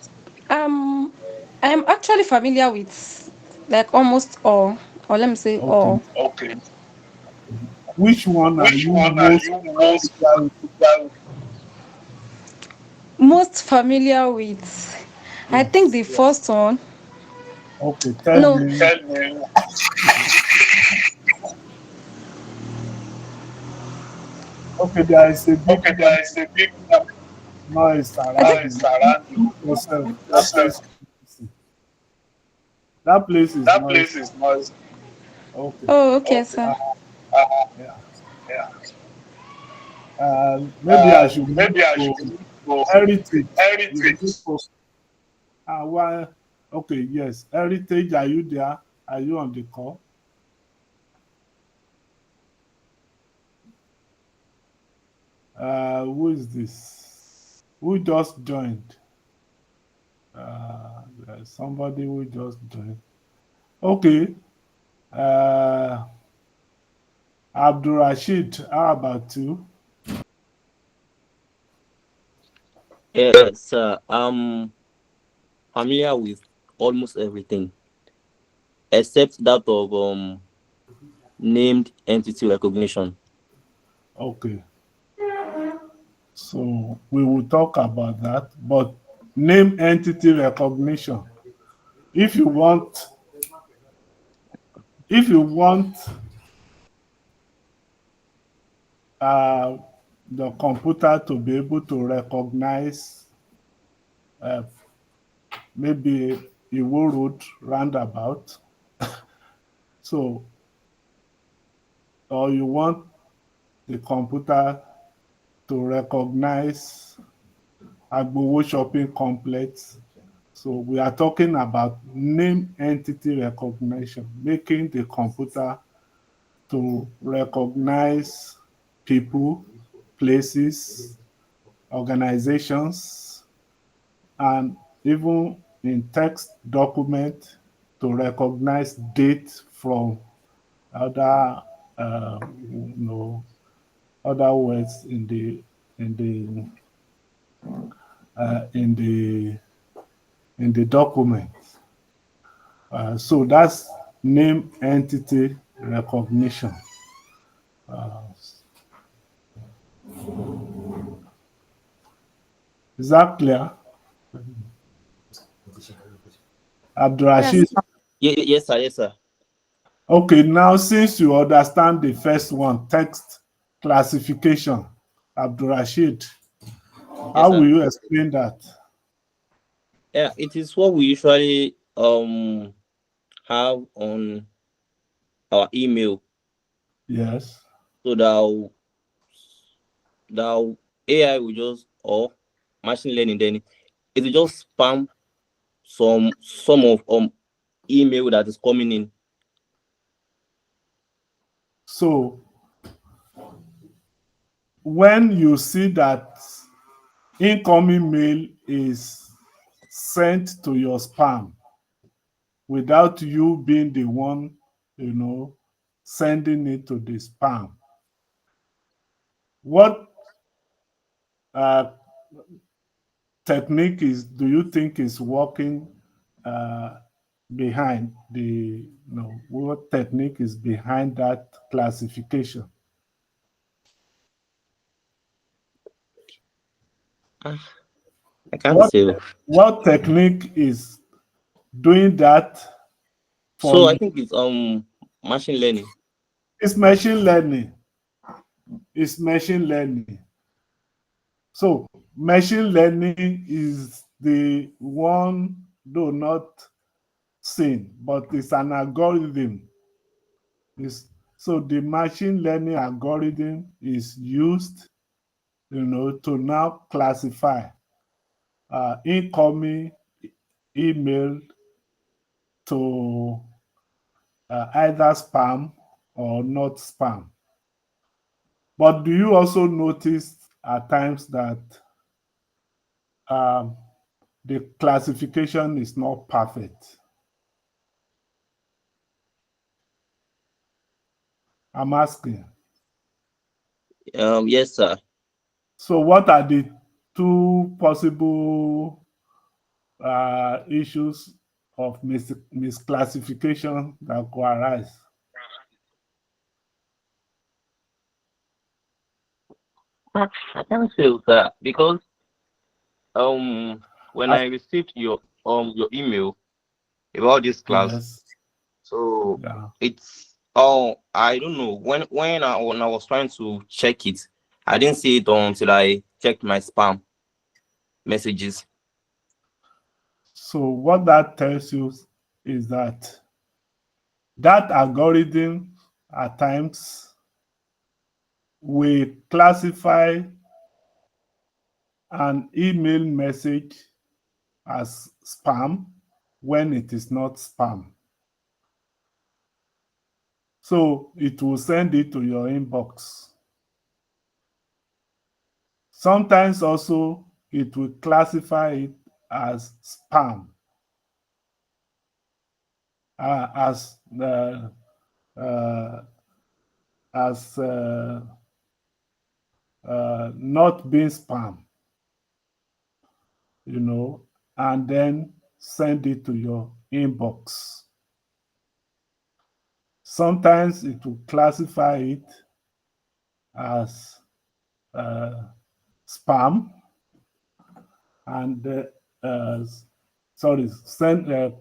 I'm actually familiar with like almost all, or let me say Okay. all. Okay. Which one are Which you one are most you most familiar with? familiar most familiar with? I think Yes. the first one. Okay, tell No. me. Tell me. Okay, there is a big Okay, there is a big noise around noise you. around you. Yourself, that Yourself. place. That place is That noisy. place is noisy. Okay. Oh, okay, okay, Uh, sir. yeah. Yeah. Maybe I should move Maybe I to should move to heritage. You heritage. move to, why? Okay, yes. Heritage, are you there? Are you on the call? Who is this? Who just joined? There's somebody who just joined. Okay. Uh, Abdul Rashid, how about you? Yes, I'm familiar with almost everything except that of named entity recognition. Okay. So we will talk about that. But name entity recognition. If you want, if you want uh, the computer to be able to recognize uh, maybe a road roundabout, so or you want the computer to recognize Agbowo shopping complex. So we are talking about name entity recognition, making the computer to recognize people, places, organizations, and even in text document to recognize date from other, other words in the in the document. So that's name entity recognition. Is that clear? Abdurrashid. Yes. Yes, sir. Yes, sir. Okay, now since you understand the first one, text classification, Abdurrashid, Yes, how sir. will you explain that? Yeah, it is what we usually have on our email, Yes. so that AI will just, or machine learning, then it will just spam some of email that is coming in. So when you see that incoming mail is sent to your spam without you being the one, you know, sending it to the spam, what uh, technique do you think is working uh, behind what technique is behind that classification? Ah, I can't What say. what technique is doing that for So I you? think it's machine learning. It's machine learning. It's machine learning. So machine learning is the one, though not seen, but it's an algorithm. So the machine learning algorithm is used, to now classify incoming email to either spam or not spam. But do you also notice at times that um, the classification is not perfect? I'm asking. Yes, sir. So what are the two possible issues of misclassification that could arise? I can feel that because when As- I received your email about this class, yes. so Yeah. it's I don't know when I was trying to check it, I didn't see it until I checked my spam messages. So what that tells you is that that algorithm at times will classify an email message as spam when it is not spam. So it will send it to your inbox. Sometimes also it will classify it as spam, uh, as uh, uh, as not being spam, and then send it to your inbox. Sometimes it will classify it as spam and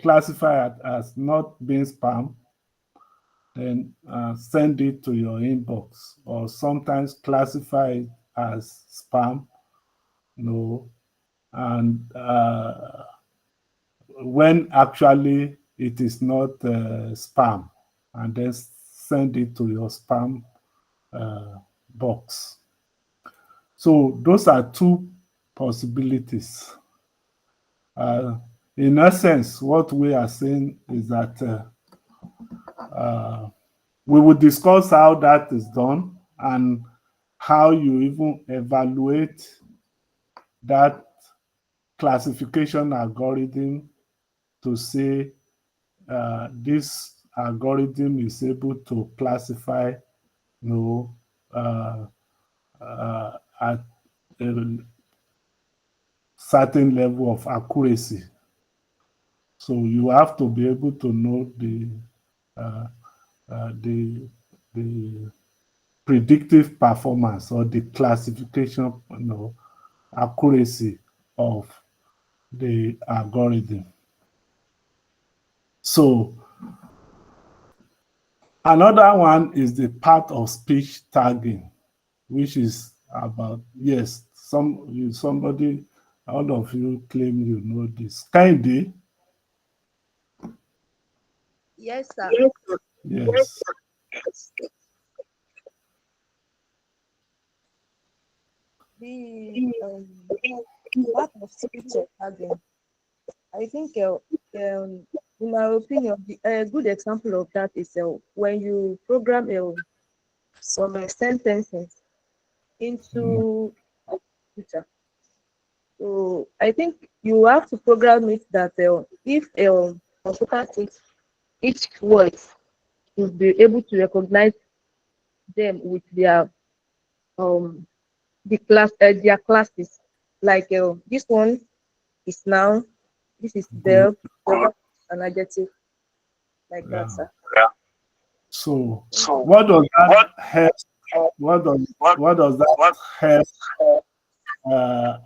classify it as not being spam, then send it to your inbox, or sometimes classify it as spam, and when actually it is not spam, and then send it to your spam box. So those are two possibilities. In essence, what we are saying is that we will discuss how that is done and how you even evaluate that classification algorithm to say this algorithm is able to classify, uh, at a certain level of accuracy. So you have to be able to know uh, the predictive performance or the classification, accuracy of the algorithm. So another one is the part of speech tagging, which is about, yes, somebody, all of you claim you know this. Kindy, Yes, sir. yes. The part of speech tagging, I think, in my opinion, a good example of that is when you program some sentences into a computer. So I think you have to program it that if computer takes each word, you'll be able to recognize them with um their classes. Like this one is noun, this is Good. verb, an adjective, like that, Yeah. sir. So what does that help? What does that help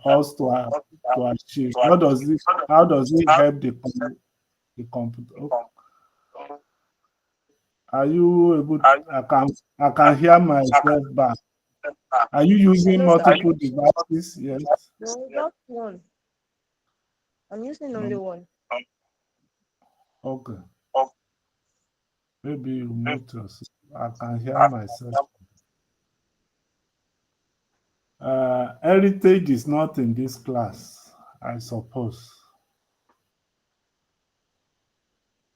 us to achieve? How does it help the computer? Oh, are you able? I can hear myself back. Are you using Hello, sir. multiple devices? Yes. No, just one. I'm using only No. one. Okay. Maybe you mute yourself. I can hear myself. Heritage is not in this class, I suppose.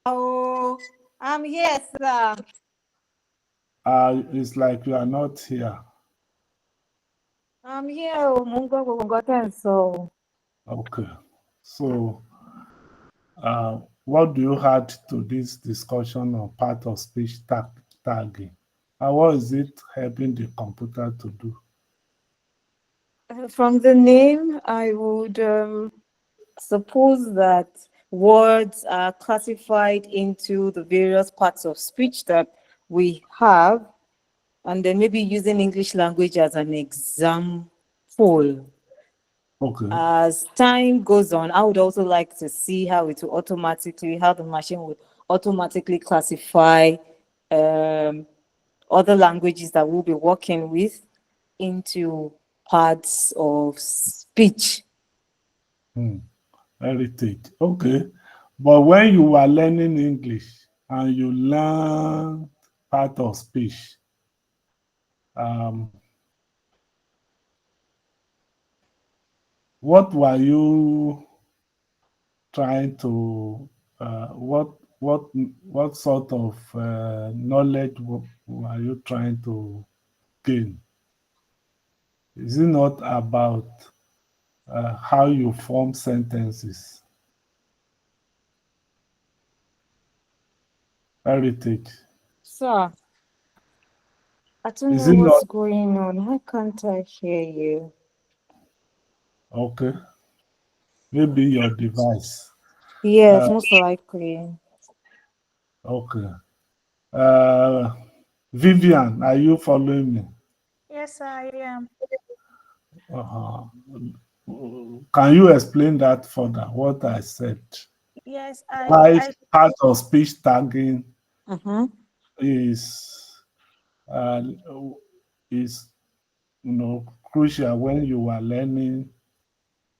Oh, I'm here, sir. It's like you are not here. I'm here. Oh, Mungo, so. Okay. So, what do you add to this discussion on part of speech tagging? What is it helping the computer to do? From the name, I would suppose that words are classified into the various parts of speech that we have, and then maybe using English language as an example. Okay. As time goes on, I would also like to see how the machine would automatically classify other languages that we'll be working with into parts of speech. Heritage. Okay. But when you were learning English and you learn part of speech, um, what were you trying to, what sort of knowledge were you trying to gain? Is it not about how you form sentences? Heritage. So, I don't Is know it not? what's going on. Why can't I hear you? Okay. Maybe your device. Yes, most likely. Okay. Uh, Vivian, are you following me? Yes, I am. Uh-huh. Can you explain that further, what I said? Yes, Why I part of speech tagging Mm-hmm. is uh, is crucial when you are learning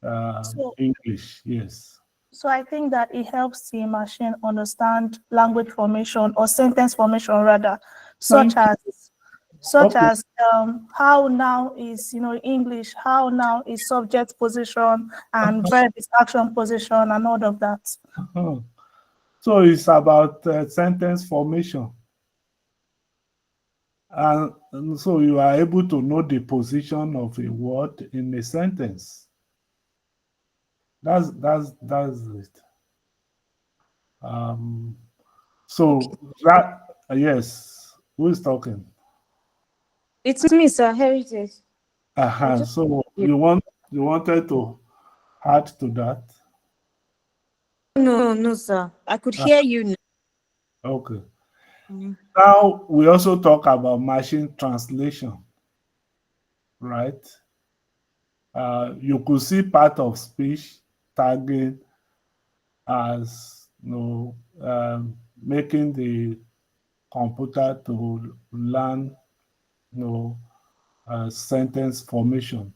so English? Yes. so I think that it helps the machine understand language formation or sentence formation rather, such Thank as you. such Okay. as how now is English, how now is subject position and verb is action position and all of that. Uh-huh. So it's about sentence formation. And so you are able to know the position of a word in a sentence. That's it. Um, Okay. so that yes, who is talking? It's me, sir. Heritage. I just So yeah. you wanted to add to that? No, sir. I could Ah, hear you now. okay. Mm. Now we also talk about machine translation, right? You could see part of speech tagging as making the computer to learn sentence formation.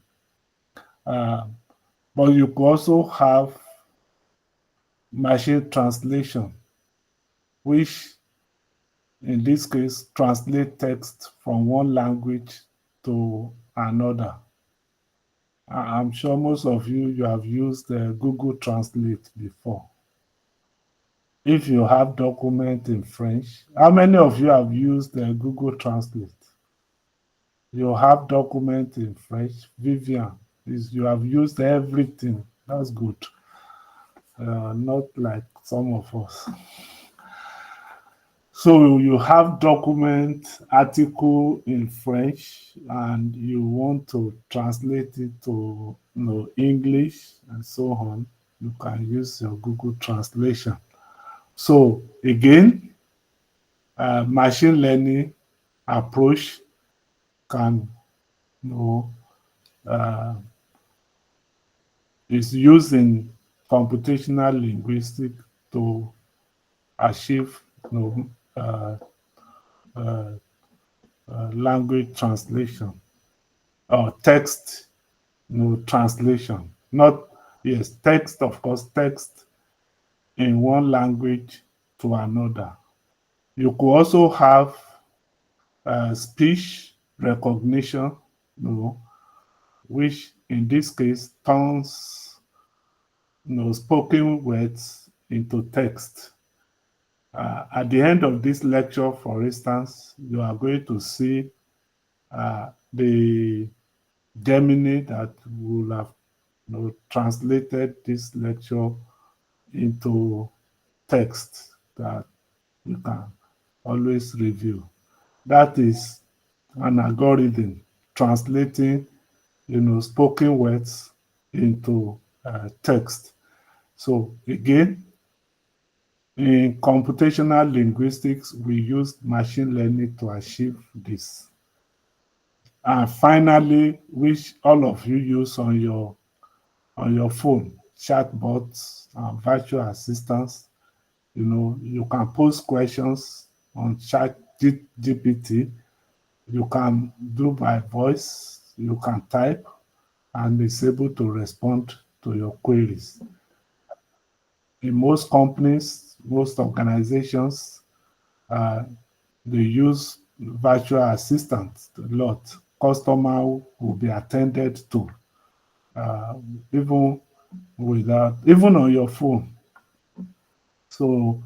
Uh, but you could also have machine translation, which in this case translate text from one language to another. I'm sure most of you have used Google Translate before. If you have document in French, how many of you have used Google Translate? You have document in French. Vivian, you have used everything. That's good. Not like some of us. So you have document article in French and you want to translate it to English and so on. You can use your Google translation. So again, machine learning approach can you know uh, is used in computational linguistics to achieve uh, uh, language translation or text translation. Not yes, text of course, text in one language to another. You could also have speech recognition, which in this case turns spoken words into text. At the end of this lecture, for instance, you are going to see the Gemini that will have translated this lecture into text that you can always review. That is an algorithm translating spoken words into text. So again, in computational linguistics, we use machine learning to achieve this. And finally, which all of you use on your phone, chatbots and virtual assistants. You can post questions on chat GPT. You can do by voice, you can type, and it's able to respond to your queries. In most companies, most organizations, they use virtual assistants a lot. Customer will be attended to, even on your phone. So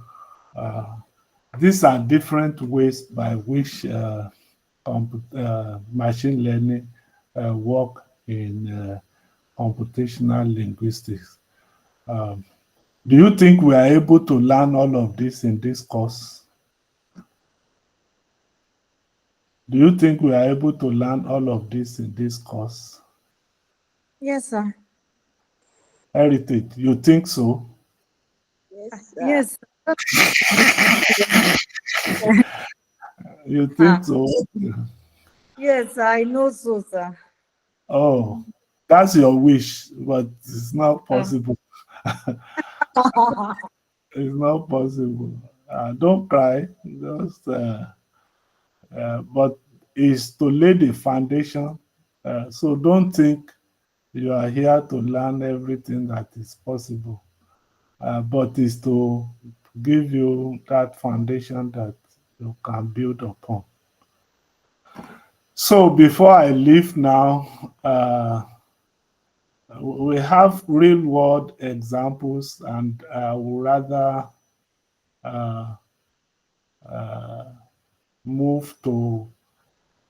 these are different ways by which machine learning work in computational linguistics. Do you think we are able to learn all of this in this course? Do you think we are able to learn all of this in this course? Yes, sir. Heritage, you think so? Yes. You think so? Yes, I know so, sir. Oh, that's your wish, but it's not possible. It's not possible. Don't cry. Just, but it's to lay the foundation. So don't think you are here to learn everything that is possible, but it's to give you that foundation that you can build upon. So before I leave now, we have real world examples, and I would rather uh, move to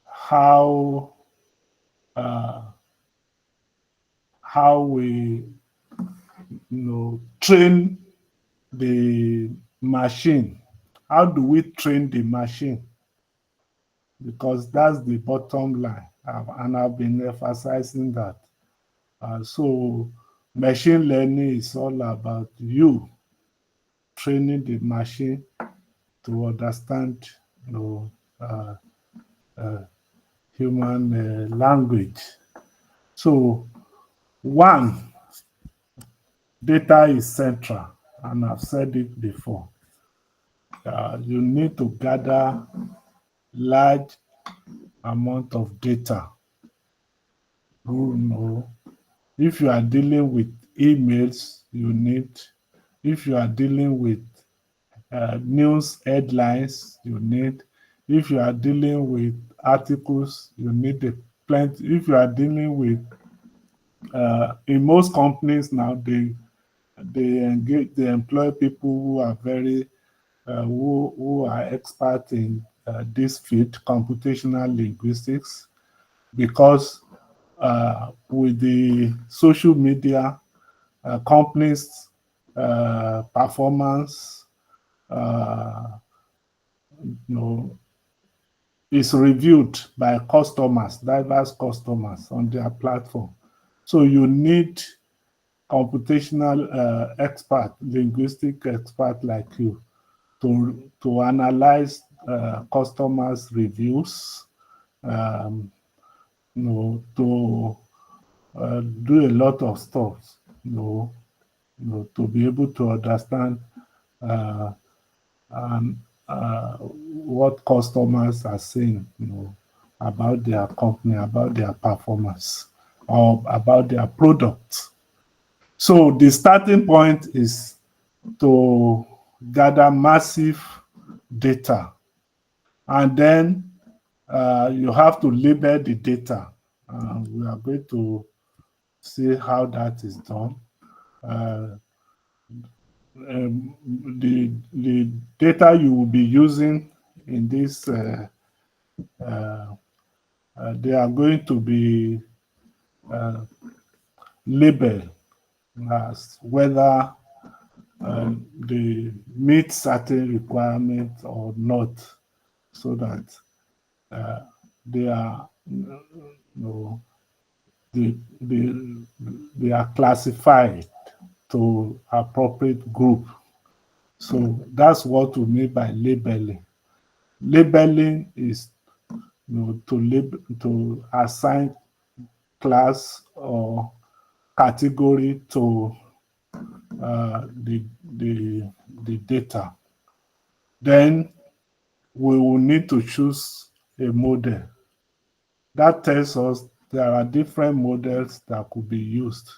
how we train the machine. How do we train the machine? Because that's the bottom line, and I've been emphasizing that. So machine learning is all about you training the machine to understand uh, human language. So one, data is central, and I've said it before. You need to gather large amount of data. If you are dealing with emails, if you are dealing with news headlines, if you are dealing with articles, you need a plenty. If you are dealing with, in most companies now, they employ people who are very, who are expert in this field, computational linguistics, because with the social media, companies' performance, uh, is reviewed by customers, diverse customers on their platform. So you need computational expert, linguistic expert like you to analyze customers' reviews, to do a lot of stuff, to be able to understand what customers are saying, about their company, about their performance, or about their product. So the starting point is to gather massive data, and then you have to label the data. We are going to see how that is done. The data you will be using in this, they are going to be labeled as whether they meet certain requirements or not, so that they are they are classified to appropriate group. So that's what we mean by labeling. Labeling is to assign class or category to the data. Then we will need to choose a model. That tells us there are different models that could be used.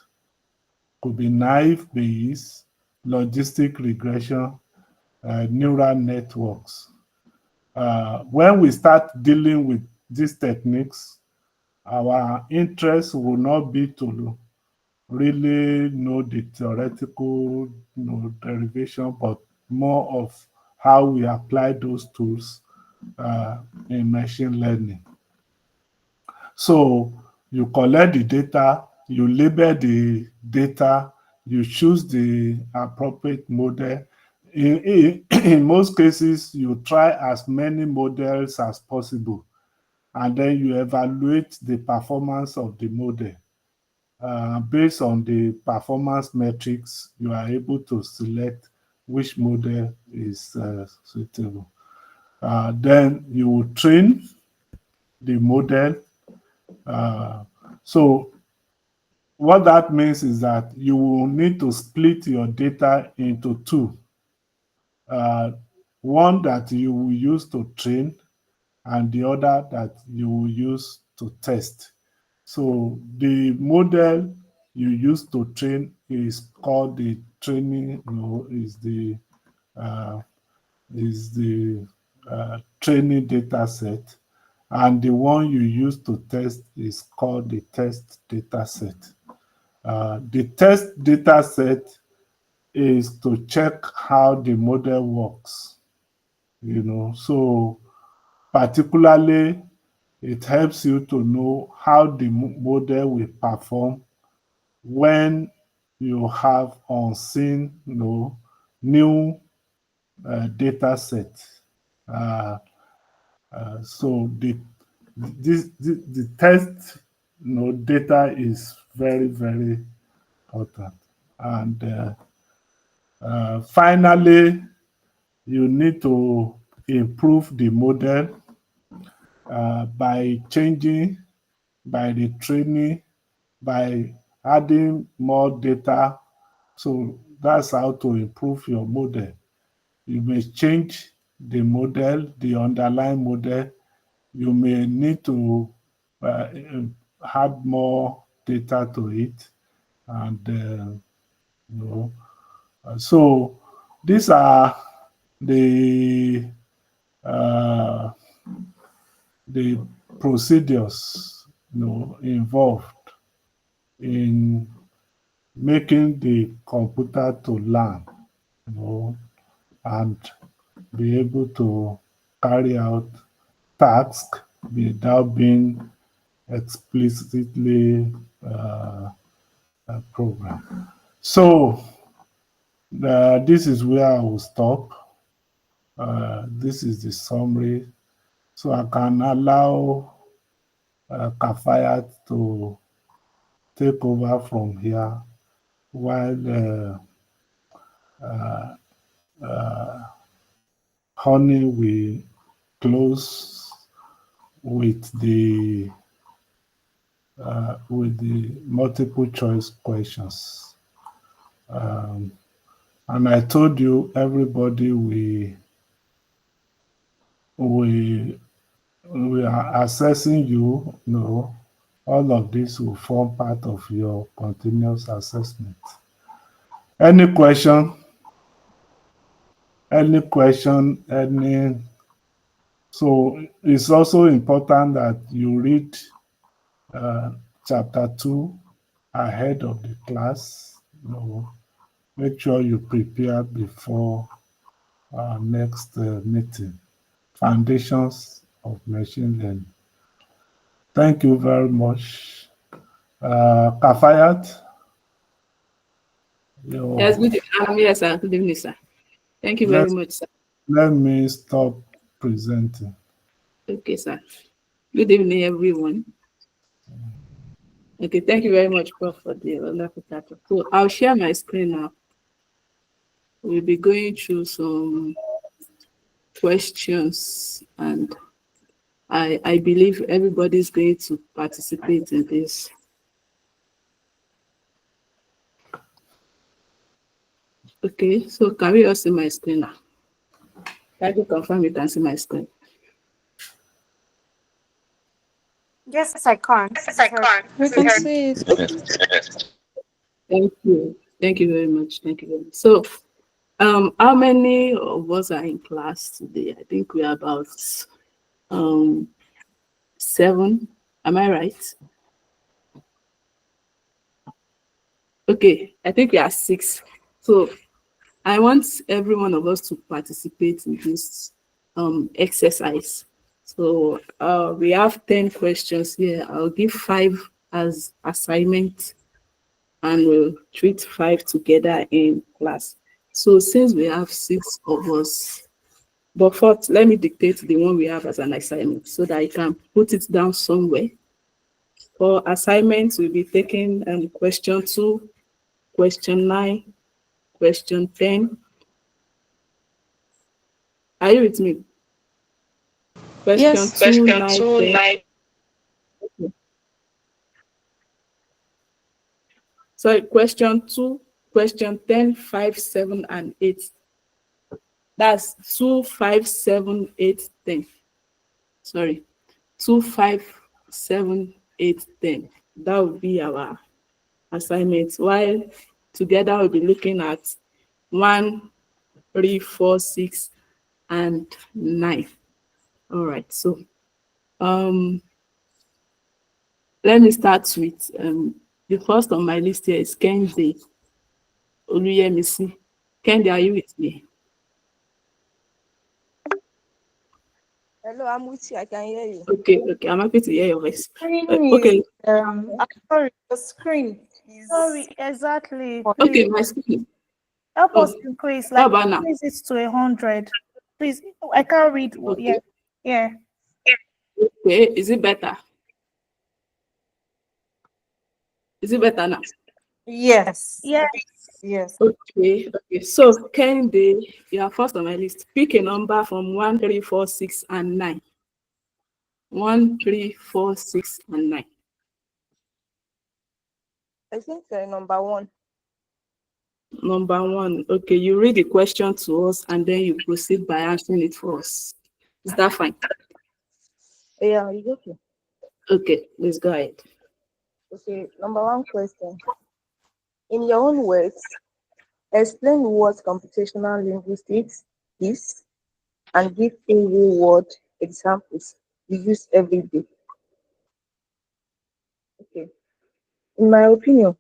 Could be naive Bayes, logistic regression, neural networks. When we start dealing with these techniques, our interest will not be to really know the theoretical derivation, but more of how we apply those tools in machine learning. So you collect the data, you label the data, you choose the appropriate model. In most cases, you try as many models as possible, and then you evaluate the performance of the model. Based on the performance metrics, you are able to select which model is suitable. Then you will train the model. So what that means is that you will need to split your data into two. One that you will use to train and the other that you will use to test. So the model you use to train is called the training, is the training data set, and the one you use to test is called the test data set. The test data set is to check how the model works, so particularly it helps you to know how the model will perform when you have unseen, new data set. So the test, data is very, very important. And finally, you need to improve the model by changing, by the training, by adding more data. So that's how to improve your model. You may change the model, the underlying model. You may need to add more data to it. And so these are the uh, the procedures involved in making the computer to learn, and be able to carry out tasks without being explicitly programmed. So this is where I will stop. This is the summary. So I can allow Kafayat to take over from here while Honey will close with the multiple choice questions. And I told you everybody we are assessing you, all of this will form part of your continuous assessment. Any question? So it's also important that you read chapter 2 ahead of the class. Make sure you prepare before our next meeting. Foundations of Machine Learning. Thank you very much. Kafayat? Yes, good evening. Yes, sir. Good evening, sir. Thank you very much, sir. Let me stop presenting. Okay, sir. Good evening, everyone. Okay, thank you very much, Prof, for the wonderful title. So I'll share my screen now. We'll be going through some questions, and I believe everybody's going to participate in this. Okay, so can we all see my screen now? Can you confirm you can see my screen? Yes, I can. We can see it. Thank you. Thank you very much. Thank you very much. So, how many of us are in class today? I think we are about 7. Am I right? Okay, I think we are 6. So I want every one of us to participate in this exercise. So we have 10 questions here. I'll give 5 as assignment, and we'll treat 5 together in class. So since we have 6 of us, but first, let me dictate the one we have as an assignment so that I can put it down somewhere. For assignments, we'll be taking question 2, question 9, question 10. Are you with me? Question Yes. 2, 9, 10. Sorry, question 2, question 10, 5, 7, and 8. That's 2, 5, 7, 8, 10. Sorry, 2, 5, 7, 8, 10. That would be our assignment. While together we'll be looking at 1, 3, 4, 6, and 9. All right, so let me start with the first on my list here is Kendi Oluyemisi. Kendi, are you with me? Hello, I'm with you. I can hear you. Okay, I'm happy to hear your voice. Screen Okay, is I'm sorry, the screen is Sorry, exactly. Please okay, my screen. help us Oh, increase, how like about now? increase it to 100. Please, I can't read. Yeah, Okay, yeah. okay, is it better? Is it better now? yes. Yeah. Yes. Okay, so Kendi, you are first on my list. Pick a number from 1, 3, 4, 6, and 9. 1, 3, 4, 6, and 9. I think number 1. Number 1. Okay, you read the question to us and then you proceed by answering it for us. Is that fine? Yeah, it's okay. Okay, let's go ahead. Okay, number 1 question. In your own words, explain what computational linguistics is and give a real world examples we use every day. Okay. In my opinion,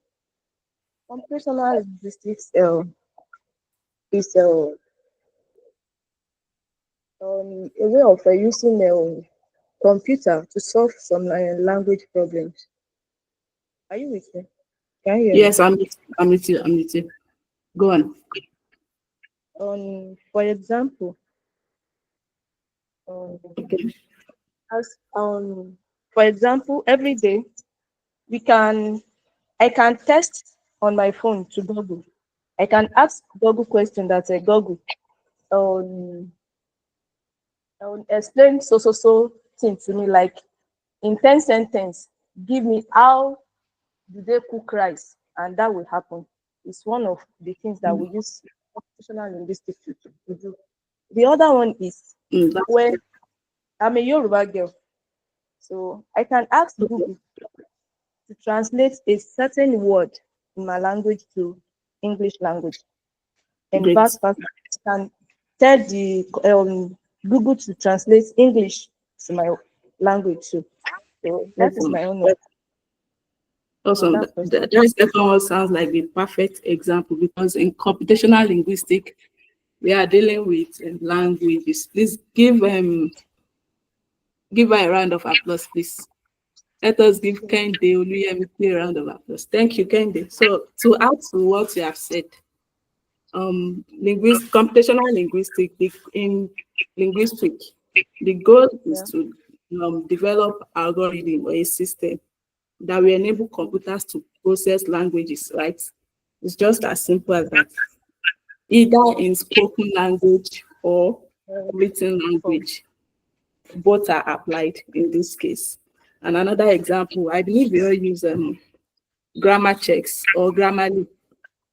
computational linguistics is a way of using a computer to solve some language problems. Are you with me? Can you hear me? Yes, I'm with you. Go on. For example, Okay. as for example, every day I can test on my phone to Google. I can ask Google question that Google um explain so thing to me, like in 10 sentences, give me how do they cook rice, and that will happen. It's one of the things that we use computational linguistics to do. The other one is That's when I'm a Yoruba girl, so I can ask okay. Google to translate a certain word in my language to English language, and Great. vice versa. I can tell the Google to translate English to my language too. So that is Awesome. my own on Awesome. that question. That second one sounds like the perfect example because in computational linguistics, we are dealing with languages. Please give her a round of applause, please. Let us give Kende Oluyemisi a round of applause. Thank you, Kende. So to add to what you have said, computational linguistics, in linguistics, the goal is Yeah. to develop algorithm or a system that will enable computers to process languages, right? It's just as simple as that. Either in spoken language or written language, both are applied in this case. And another example, I believe we all use grammar checks or Grammarly.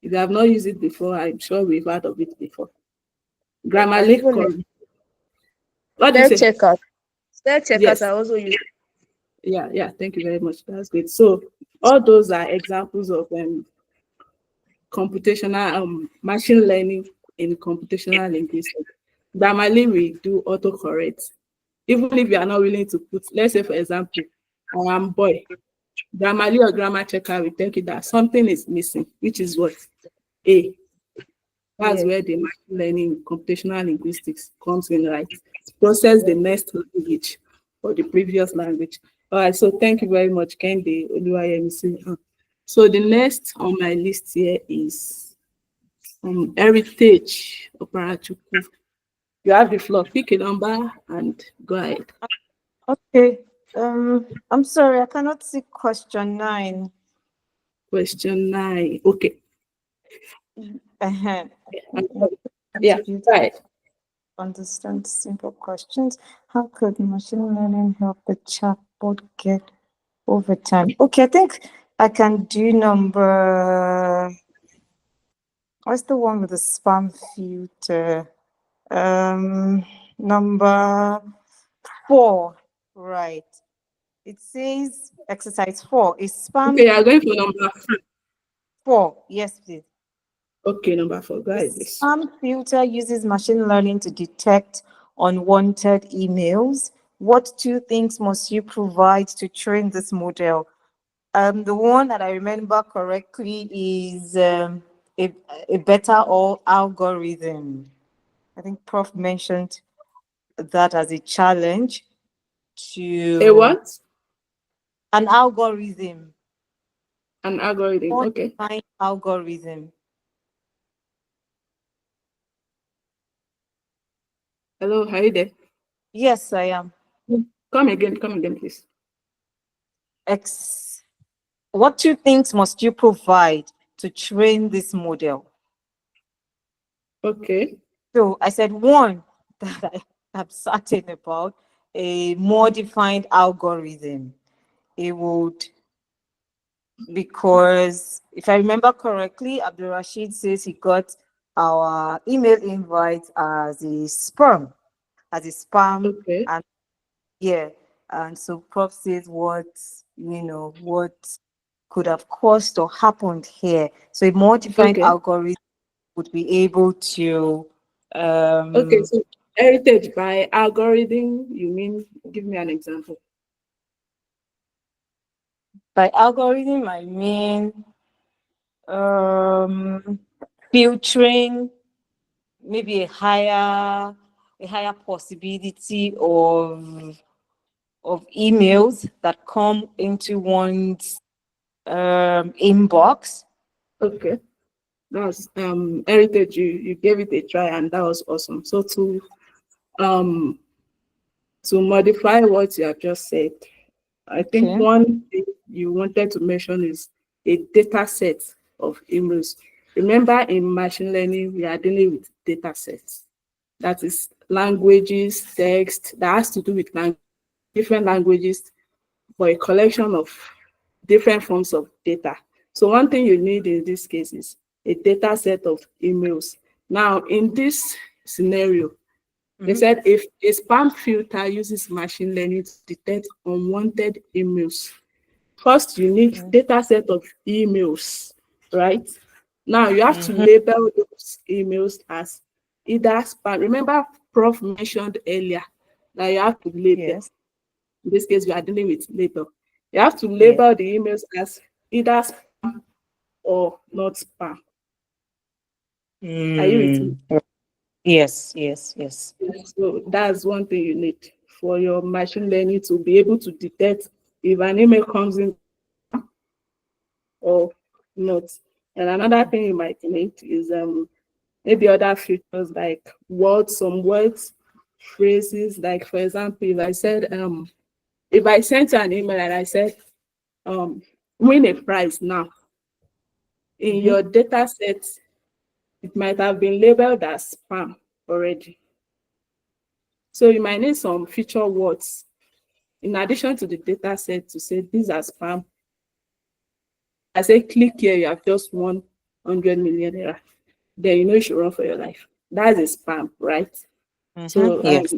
If you have not used it before, I'm sure we've heard of it before. And Grammarly, even what do you spell say? checkers. Spell checkers Yes. are also used. Yeah, thank you very much. That's great. So all those are examples of computational machine learning in computational linguistics. Grammarly, we do autocorrect. Even if you are not willing to put, let's say for example, I am boy, Grammarly or grammar checker will tell you that something is missing, which is what? A. That's Yes. where the machine learning computational linguistics comes in, right? To process the next language or the previous language. All right, so thank you very much, Kendi Oluwayemisi. So the next on my list here is heritage Oparachukwu. You have the floor. Pick a number and go ahead. Okay. I'm sorry, I cannot see question 9. Question 9. Okay. Uh-huh. Yeah, right. Understand simple questions. How could machine learning help the chatbot get over time? Okay, I think I can do number. What's the one with the spam filter? Number 4. Right. It says exercise 4 is spam. Okay, you are going for number 4. Yes, please. Okay, number 4. Go ahead, please. Spam filter uses machine learning to detect unwanted emails. What 2 things must you provide to train this model? The one that I remember correctly is a better algorithm. I think Prof mentioned that as a challenge to A what? an algorithm. An algorithm. Okay. Find algorithm. Hello, are you there? Yes, I am. Come again, please. What 2 things must you provide to train this model? Okay. So I said one that I'm certain about, a more defined algorithm. It would, because if I remember correctly, Abdul Rashid says he got our email invite as a spam, Okay. and yeah, and so Prof says what could have caused or happened here. So a more defined Okay. algorithm would be able to Okay. So heritage by algorithm, you mean? Give me an example. by algorithm I mean filtering maybe a higher possibility of emails that come into one's inbox. Okay. That's heritage. You gave it a try, and that was awesome. So um to modify what you have just said, I think Okay. one thing you wanted to mention is a data set of emails. Remember, in machine learning, we are dealing with data sets. That is languages, text, that has to do with different languages for a collection of different forms of data. So one thing you need in this case is a data set of emails. Now, in this scenario, they said if a spam filter uses machine learning to detect unwanted emails, first you need data set of emails, right? Now you have to label those emails as either spam. Remember, Prof mentioned earlier that you have to label. Yes. In this case, we are dealing with label. You have to label the emails as either spam or not spam. Are you with me? Yes. So that's one thing you need for your machine learning to be able to detect if an email comes in or not. And another thing you might need is maybe other features like some words, phrases. Like for example, if I sent you an email and I said, win a prize now, in your data set, it might have been labeled as spam already. So you might need some feature words in addition to the data set to say these are spam. I say click here, you have just won 100 million naira. Then you know you should run for your life. That's a spam, right? So Yes.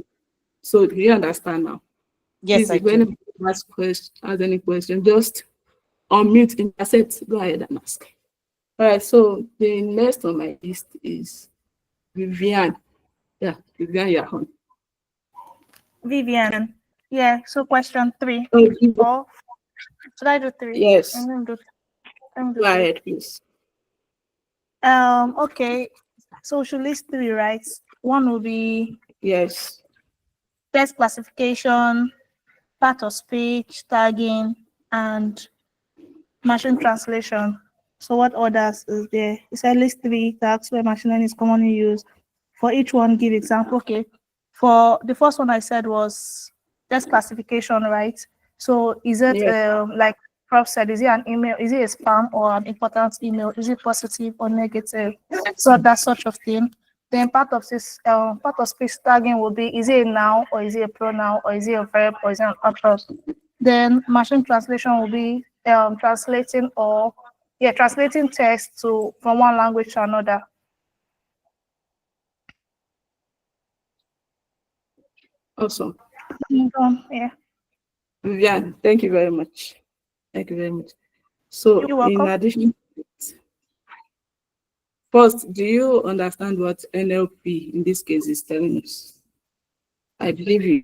so do you understand now? Yes, Please, I if do. anyone has any question, just unmute, intercept, go ahead and ask. All right, so the next on my list is Vivian. Yeah, Vivian, you're on. Vivian. Yeah, so question 3. Oh, Or should I do 3? yes, I'm gonna do go 3. ahead, please. Okay. So we should list 3, right? One will be Yes, text classification, part of speech, tagging, and machine translation. So what others is there? It's at least 3 tags where machine learning is commonly used. For each one, give example. Okay. For the first one I said was text classification, right? So is it yes. like Prof said, is it an email? Is it a spam or an important email? Is it positive or negative? So that's such of thing. Then part of speech tagging will be, is it a noun or is it a pronoun or is it a verb or is it an adverb? Then machine translation will be translating text from one language to another. Awesome. Yeah. Vivian, thank you very much. Thank you very much. So You're in welcome. addition, first, do you understand what NLP in this case is telling us? I believe you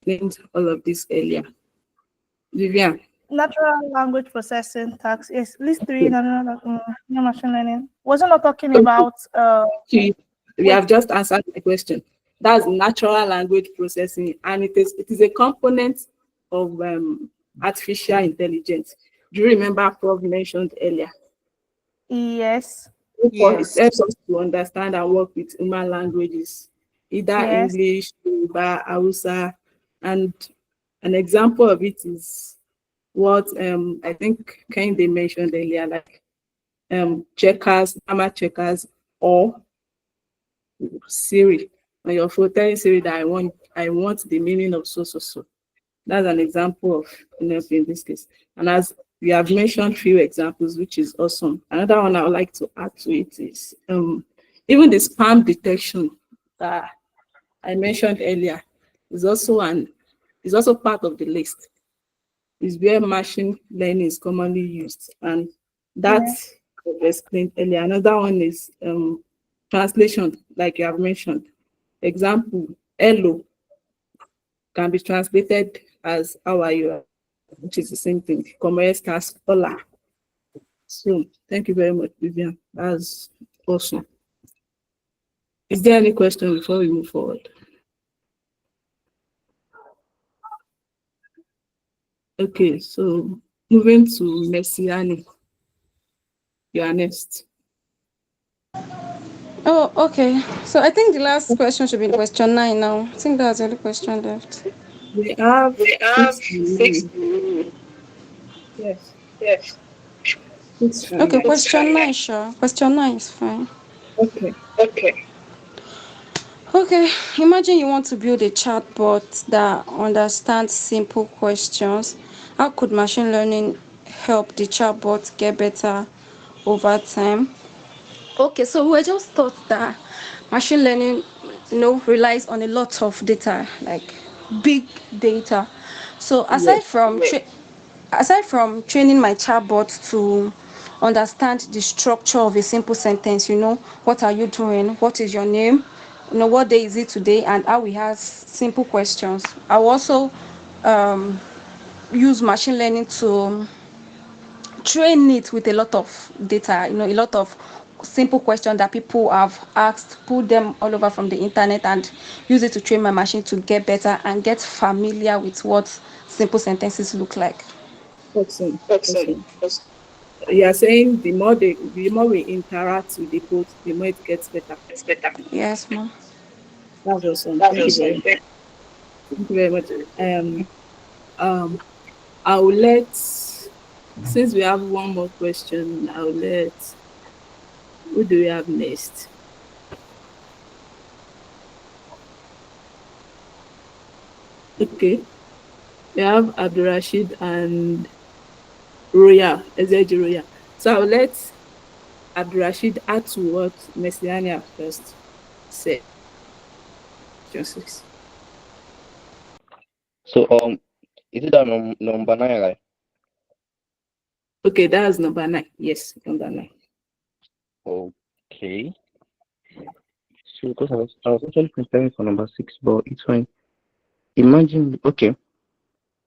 explained all of this earlier. Vivian. Natural language processing task. Yes, list 3 no machine learning. Wasn't not talking about We have just answered the question. That's natural language processing, and it is a component of artificial intelligence. Do you remember Prof mentioned earlier? yes. It Yes. helps us to understand and work with human languages, either Yes. English, Yoruba, Hausa, and an example of it is what I think Kehinde mentioned earlier, like checkers, grammar checkers, or Siri on your phone, telling Siri that I want the meaning of so so so. That's an example of NLP in this case. And as we have mentioned few examples, which is awesome. Another one I would like to add to it is even the spam detection that I mentioned earlier is also part of the list. Is where machine learning is commonly used, and that's I've explained earlier. Another one is translation, like you have mentioned. Example, hello can be translated as how are you, which is the same thing. Como estas, hola. So thank you very much, Vivian. That's awesome. Is there any question before we move forward? Okay, so moving to Messiani. You are next. Oh, okay. So I think the last question should be question 9 now. I think that's the only question left. We have 6 remaining. Yes, 6 Okay, remaining. question 9, sure. Question 9 is fine. Okay. Okay, imagine you want to build a chatbot that understands simple questions. How could machine learning help the chatbot get better over time? Okay, so we just thought that machine learning, relies on a lot of data, like big data. So Yes. aside from training my chatbot to understand the structure of a simple sentence, what are you doing? What is your name? What day is it today? And how we have simple questions. I will also use machine learning to train it with a lot of data, a lot of simple questions that people have asked, put them all over from the internet and use it to train my machine to get better and get familiar with what simple sentences look like. Awesome. You are saying the more we interact with the code, the more it gets better. Yes, ma'am. That's awesome. Thank you very much. Thank you very much. I'll let, since we have one more question, I'll let, who do we have next? Okay, we have Abdurrashid and Roya, Ezeji Roya. So I'll let Abdurrashid add to what Messiania first said. Justice. So is it that number 9, right? Okay, that's number 9. Yes, number 9. Okay. So because I was actually preparing for number 6, but it's fine. Imagine, okay.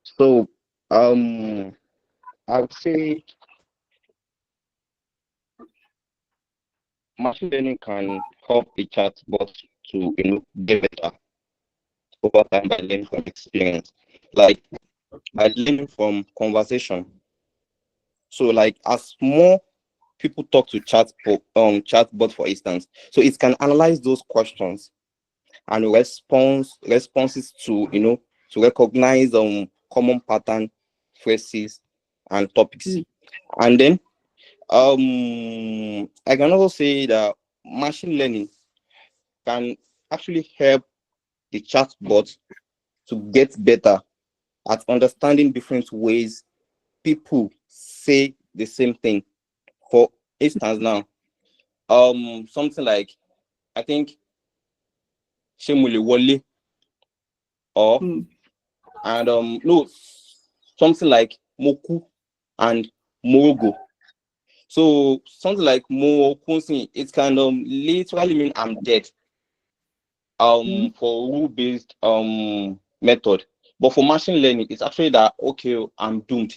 So I would say machine learning can help a chatbot to get better over time by learning from experience, like by learning from conversation. So like as more people talk to chatbot, for instance, so it can analyze those questions and responses to to recognize common pattern, phrases, and topics. And then I can also say that machine learning can actually help the chatbot to get better at understanding different ways people say the same thing. For instance, now, something like, I think Shemule Wole, or and no, something like Moku and Morogo. So something like Moku, it can literally mean I'm dead. For rule-based method, but for machine learning, it's actually that okay, I'm doomed,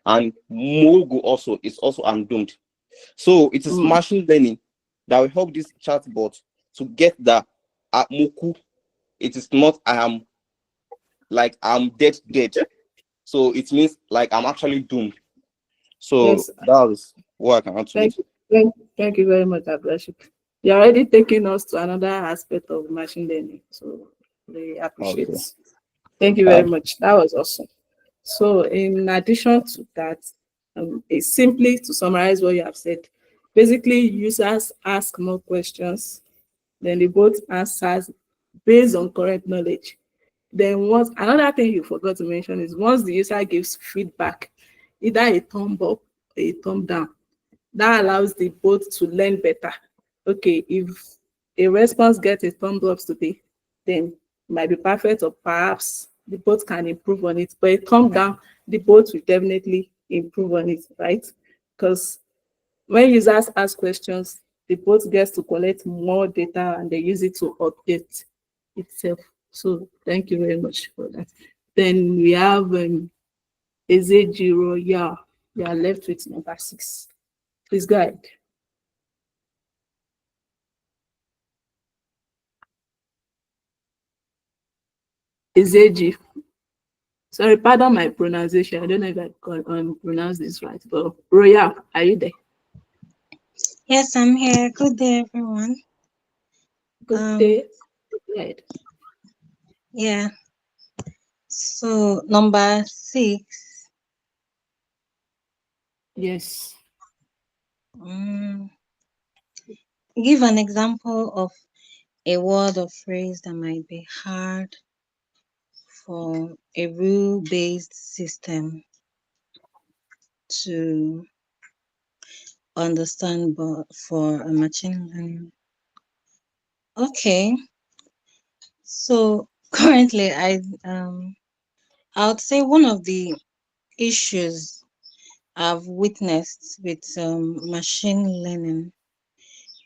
and Morogo also is also I'm doomed. So it is machine learning that will help this chatbot to get that at Moku, it is not I'm dead. So it means like I'm actually doomed. So Yes. that was what I can add to it. Thank you very much, Abdurrashid. You're already taking us to another aspect of machine learning. So we appreciate it. Thank you very much. That was awesome. So in addition to that, it's simply to summarize what you have said. Basically, users ask more questions, then the bot answers based on correct knowledge. Then once another thing you forgot to mention is once the user gives feedback, either a thumb up or a thumb down, that allows the bot to learn better. Okay, if a response gets a thumb up today, then it might be perfect, or perhaps the bot can improve on it. But a thumb down, the bot will definitely improve on it, right? Because when users ask questions, the bot gets to collect more data and they use it to update itself. So thank you very much for that. Then we have Ezejiro. Yeah, we are left with number 6. Please go ahead. Ezeji. Sorry, pardon my pronunciation. I don't know if I can pronounce this right, but Roya, are you there? Yes, I'm here. Good day, everyone. Good day. Go ahead. Yeah. So number 6. Yes. Give an example of a word or phrase that might be hard for a rule-based system to understand, but for a machine learning. Okay. So currently, I would say one of the issues I've witnessed with machine learning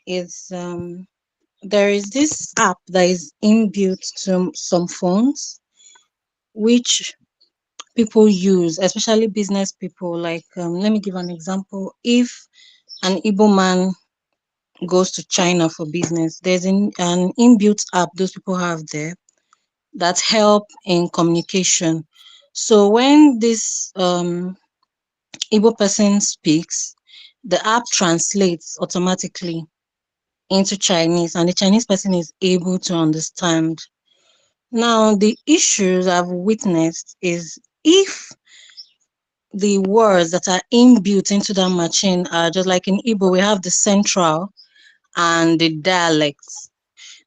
is there is this app that is inbuilt to some phones, which people use, especially business people. Like, let me give an example. If an Igbo man goes to China for business, there's an inbuilt app those people have there that help in communication. So when this Igbo person speaks, the app translates automatically into Chinese, and the Chinese person is able to understand. Now, the issues I've witnessed is if the words that are inbuilt into that machine are just like in Igbo, we have the central and the dialects.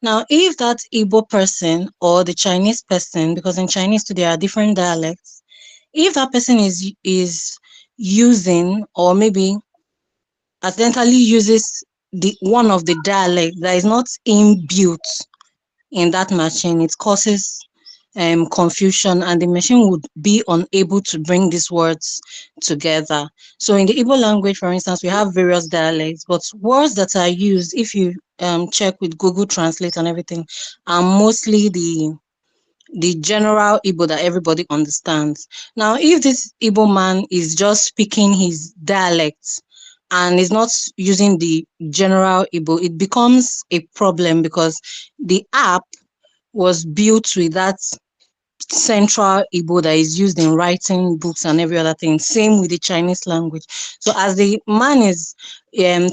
Now, if that Igbo person or the Chinese person, because in Chinese too there are different dialects, if that person is using or maybe accidentally uses the one of the dialect that is not inbuilt in that machine, it causes confusion, and the machine would be unable to bring these words together. So in the Igbo language, for instance, we have various dialects, but words that are used, if you check with Google Translate and everything, are mostly the general Igbo that everybody understands. Now, if this Igbo man is just speaking his dialect and is not using the general Igbo, it becomes a problem because the app was built with that central Igbo that is used in writing books and every other thing. Same with the Chinese language. So as the man is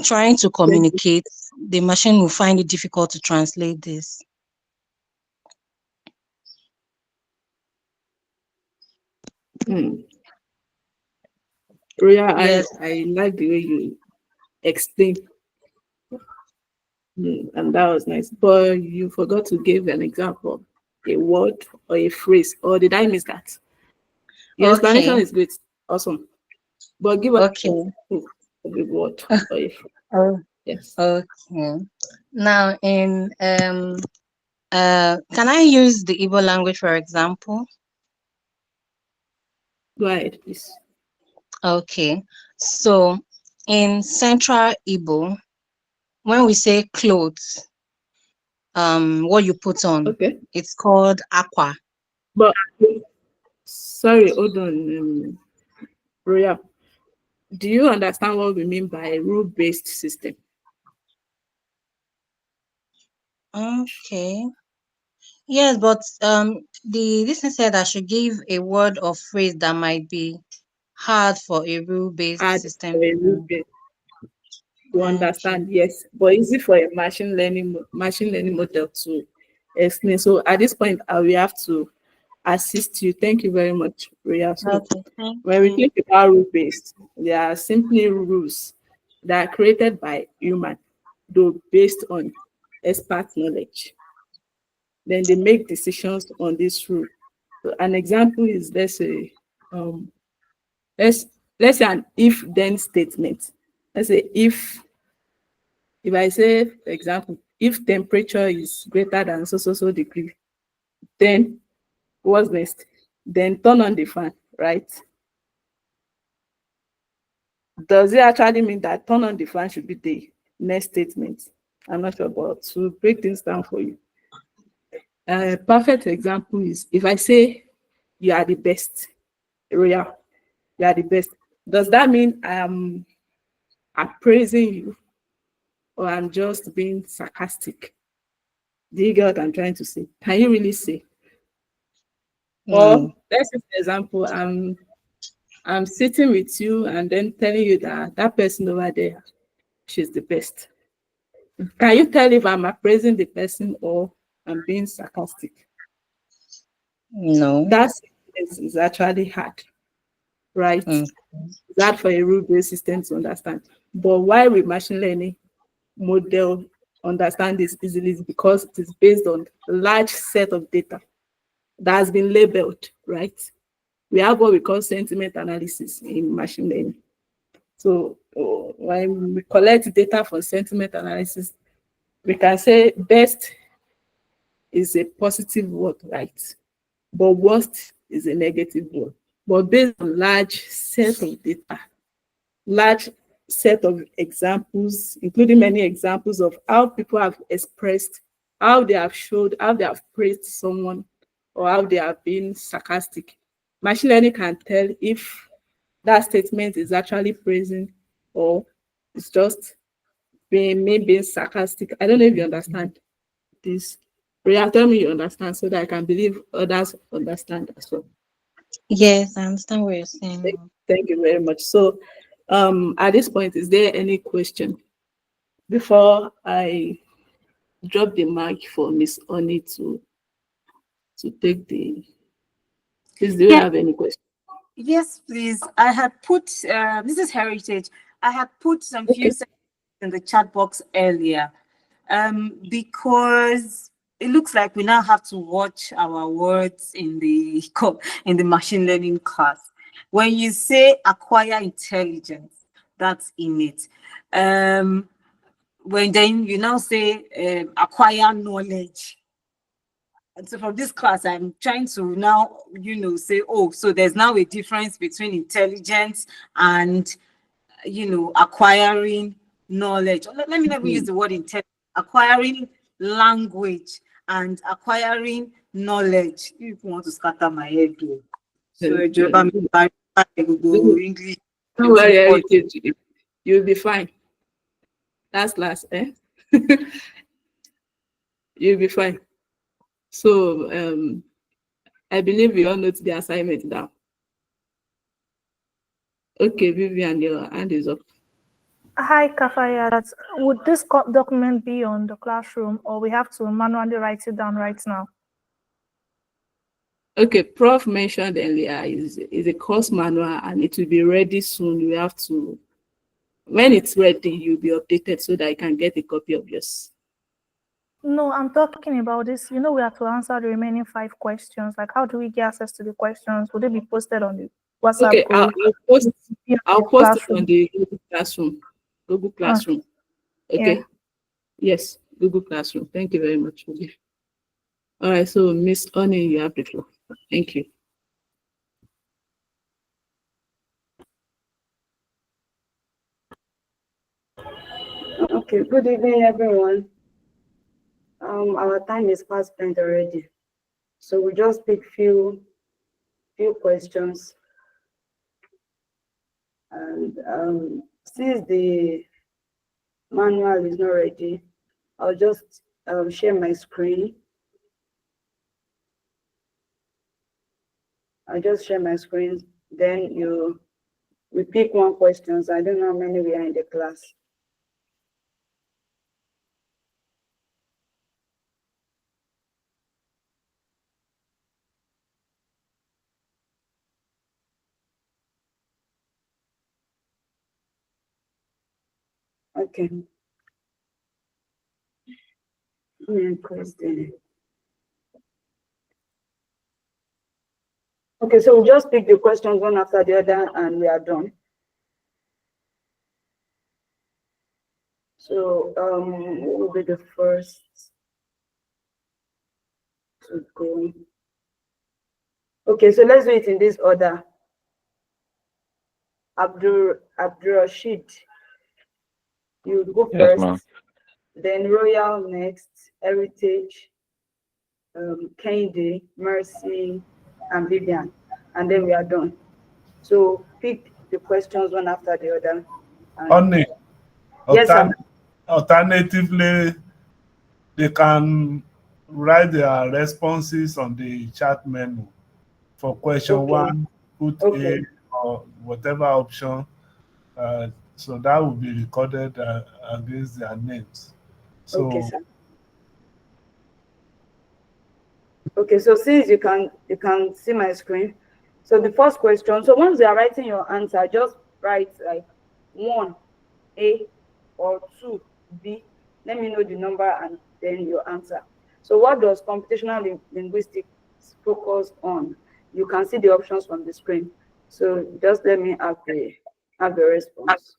trying to communicate, the machine will find it difficult to translate this. Ria, Yes. I like the way you explain, and that was nice. But you forgot to give an example, a word or a phrase, or did I miss that? Your explanation Okay. is great, awesome. But give us Okay. an example of a word or a phrase. Oh, Yes. okay. Now in can I use the Igbo language for example? Go ahead, please. Okay. So in Central Igbo, when we say clothes, what you put on, Okay. it's called aqua. But sorry, hold on, Ria. Do you understand what we mean by a rule-based system? Okay. Yes, but the listener said I should give a word or phrase that might be hard for a rule-based Add system a to. rule-based to Okay. understand, yes, but easy for a machine learning model to explain. So at this point, I will have to assist you. Thank you very much, Ria. So Okay, thank when we you. think about rule-based, they are simply rules that are created by human, though based on expert knowledge. Then they make decisions on this rule. So an example is, let's say, um, let's let's say an if-then statement. Let's say if I say, for example, if temperature is greater than so degree, then what's next? Then turn on the fan, right? Does it actually mean that turn on the fan should be the next statement? I'm not sure, but to break things down for you. A perfect example is if I say you are the best, Royal, you are the best. Does that mean I'm appraising you or I'm just being sarcastic? Do you get what I'm trying to say? Can you really say? Or No. let's say, for example, I'm sitting with you and then telling you that that person over there, she's the best. Can you tell if I'm appraising the person or I'm being sarcastic? No. That sentence is actually hard, right? Mm. It's hard for a rule-based system to understand. But why we machine learning model understand this easily is because it is based on a large set of data that has been labeled, right? We have what we call sentiment analysis in machine learning. So when we collect data for sentiment analysis, we can say best is a positive word, right? But worst is a negative word. But based on large set of data, large set of examples, including many examples of how people have expressed, how they have showed, how they have praised someone, or how they have been sarcastic. Machine learning can tell if that statement is actually praising or it's just being sarcastic. I don't know if you understand this. Ria, tell me you understand so that I can believe others understand as well. Yes, I understand what you're saying Thank, now. thank you very much. So at this point, is there any question before I drop the mic for Miss Oni to take the, please, do you Yeah, have any question? Yes, please. I had put, this is Heritage. I had put some few sentences in the chat box earlier because it looks like we now have to watch our words in the in the machine learning class. When you say acquire intelligence, that's in it. When then you now say acquire knowledge. And so from this class, I'm trying to now, say, oh, so there's now a difference between intelligence and, acquiring knowledge. Let me never use the word intelligence, acquiring language and acquiring knowledge. You want to scatter my head, though. So, English. Don't worry, Heritage. You'll be fine. That's last, eh? You'll be fine. So I believe we all note the assignment down. Okay, Vivian, your hand is up. Hi, Kafayat. Would this document be on the classroom, or we have to manually write it down right now? Okay, Prof mentioned earlier is a course manual and it will be ready soon. You have to, when it's ready, you'll be updated so that you can get a copy of yours. No, I'm talking about this. We have to answer the remaining 5 questions. Like, how do we get access to the questions? Would they be posted on the WhatsApp Okay, group? I'll post it on the Google Classroom. Google Classroom. Okay. Yeah. Yes, Google Classroom. Thank you very much. All right, so Miss Oni, you have the floor. Thank you. Okay, good evening, everyone. Our time is fast spent already, so we just pick few questions, and since the manual is not ready, I'll just share my screen. I'll just share my screen. Then we pick one questions. I don't know how many we are in the class. Okay. Okay, so we'll just pick the questions one after the other and we are done. So who will be the first to go? Okay, so let's do it in this order. Abdul Rashid, you go Yes, first. ma'am. Then Royal next, Heritage, Kennedy, Mercy, and Vivian, and then we are done. So pick the questions one after the other. Only Yes, sir. alternatively, they can write their responses on the chat menu. For question Okay. 1, put Okay. A or whatever option. So that will be recorded against their names. So, Okay, sir. Okay, so since you can see my screen. So the first question, so once you are writing your answer, just write like 1 A or 2 B. Let me know the number and then your answer. So what does computational linguistics focus on? You can see the options on the screen. So just let me have the response.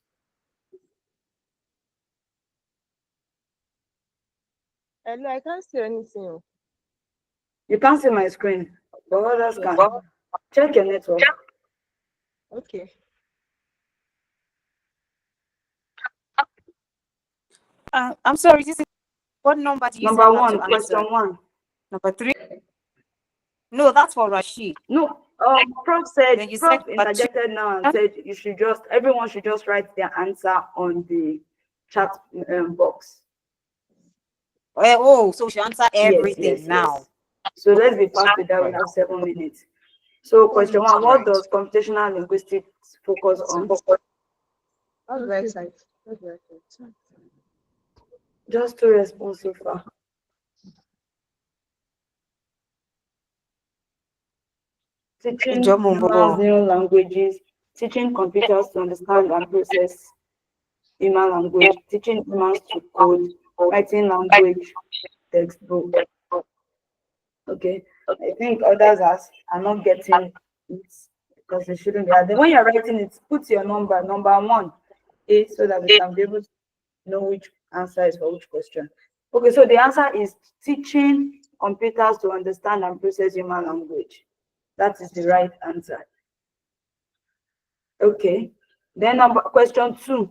Hello, I can't see anything. You can't see my screen, but others can. Check your network. Okay. I'm sorry, this is what number do you say? Number I have 1, to question answer? 1. Number 3? No, that's for Rashid. No, Prof Then you said number 2. interjected now and said everyone should just write their answer on the chat box. Oh, so we should answer everything Yes. now. So let's be fast with that. We have 7 minutes. So question 1, what does computational linguistics focus on? Just 2 responses so far. teaching Jumbo. humans new languages, teaching computers to understand and process human language, teaching humans to code, writing language textbook. Okay, I think others are not getting it because they shouldn't be. And then when you're writing it, put your number 1 A so that we can be able to know which answer is for which question. Okay, so the answer is teaching computers to understand and process human language. That is the right answer. Okay, then question 2.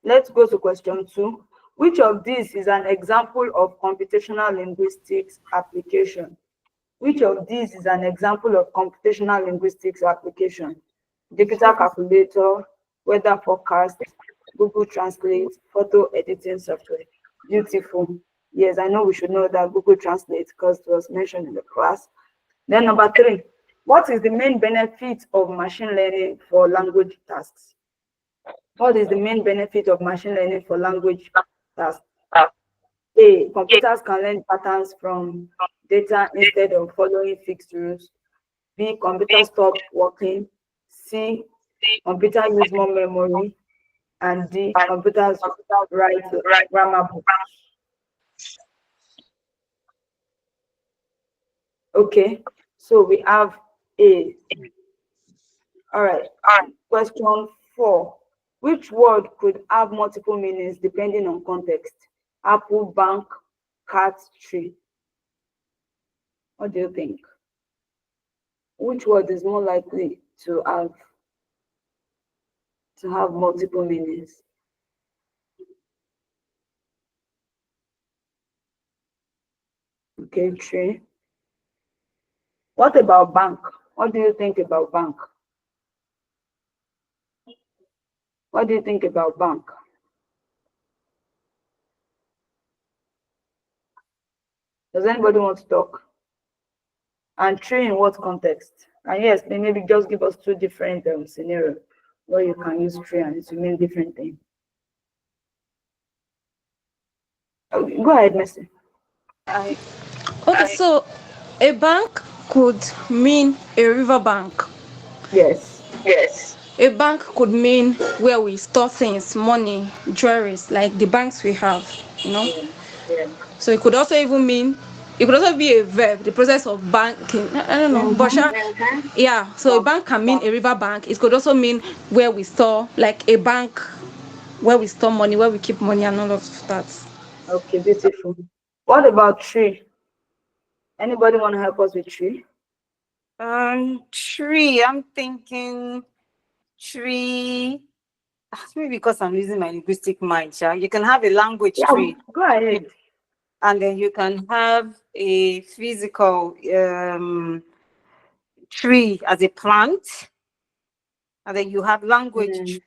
Let's go to question 2. Which of these is an example of computational linguistics application? Which of these is an example of computational linguistics application? Digital calculator, weather forecast, Google Translate, photo editing software. Beautiful. Yes, I know we should know that Google Translate because it was mentioned in the class. Then number 3, what is the main benefit of machine learning for language tasks? What is the main benefit of machine learning for language tasks? A, computers can learn patterns from data instead of following fixed rules. B, computers stop working. C, computer use more memory. And D, computers write grammar books. Okay, so we have A. All right, question 4. Which word could have multiple meanings depending on context? Apple, bank, cat, tree. What do you think? Which word is more likely to have multiple meanings? Okay, tree. What about bank? What do you think about bank? What do you think about bank? Does anybody want to talk? And tree in what context? And yes, they maybe just give us 2 different scenarios where you can use tree and it will mean different things. Go ahead, Messi. Okay, so a bank could mean a river bank. Yes. A bank could mean where we store things, money, jewelries, like the banks we have, you know. Yeah. So it could also even mean, it could also be a verb, the process of banking. I don't know, but yeah. So a bank can mean a river bank. It could also mean where we store, like a bank, where we store money, where we keep money, and all of that. Okay, beautiful. What about tree? Anybody want to help us with tree? Tree. I'm thinking tree. Maybe because I'm using my linguistic mind. You can have a language tree. Go ahead. And then you can have a physical tree as a plant. And then you have language,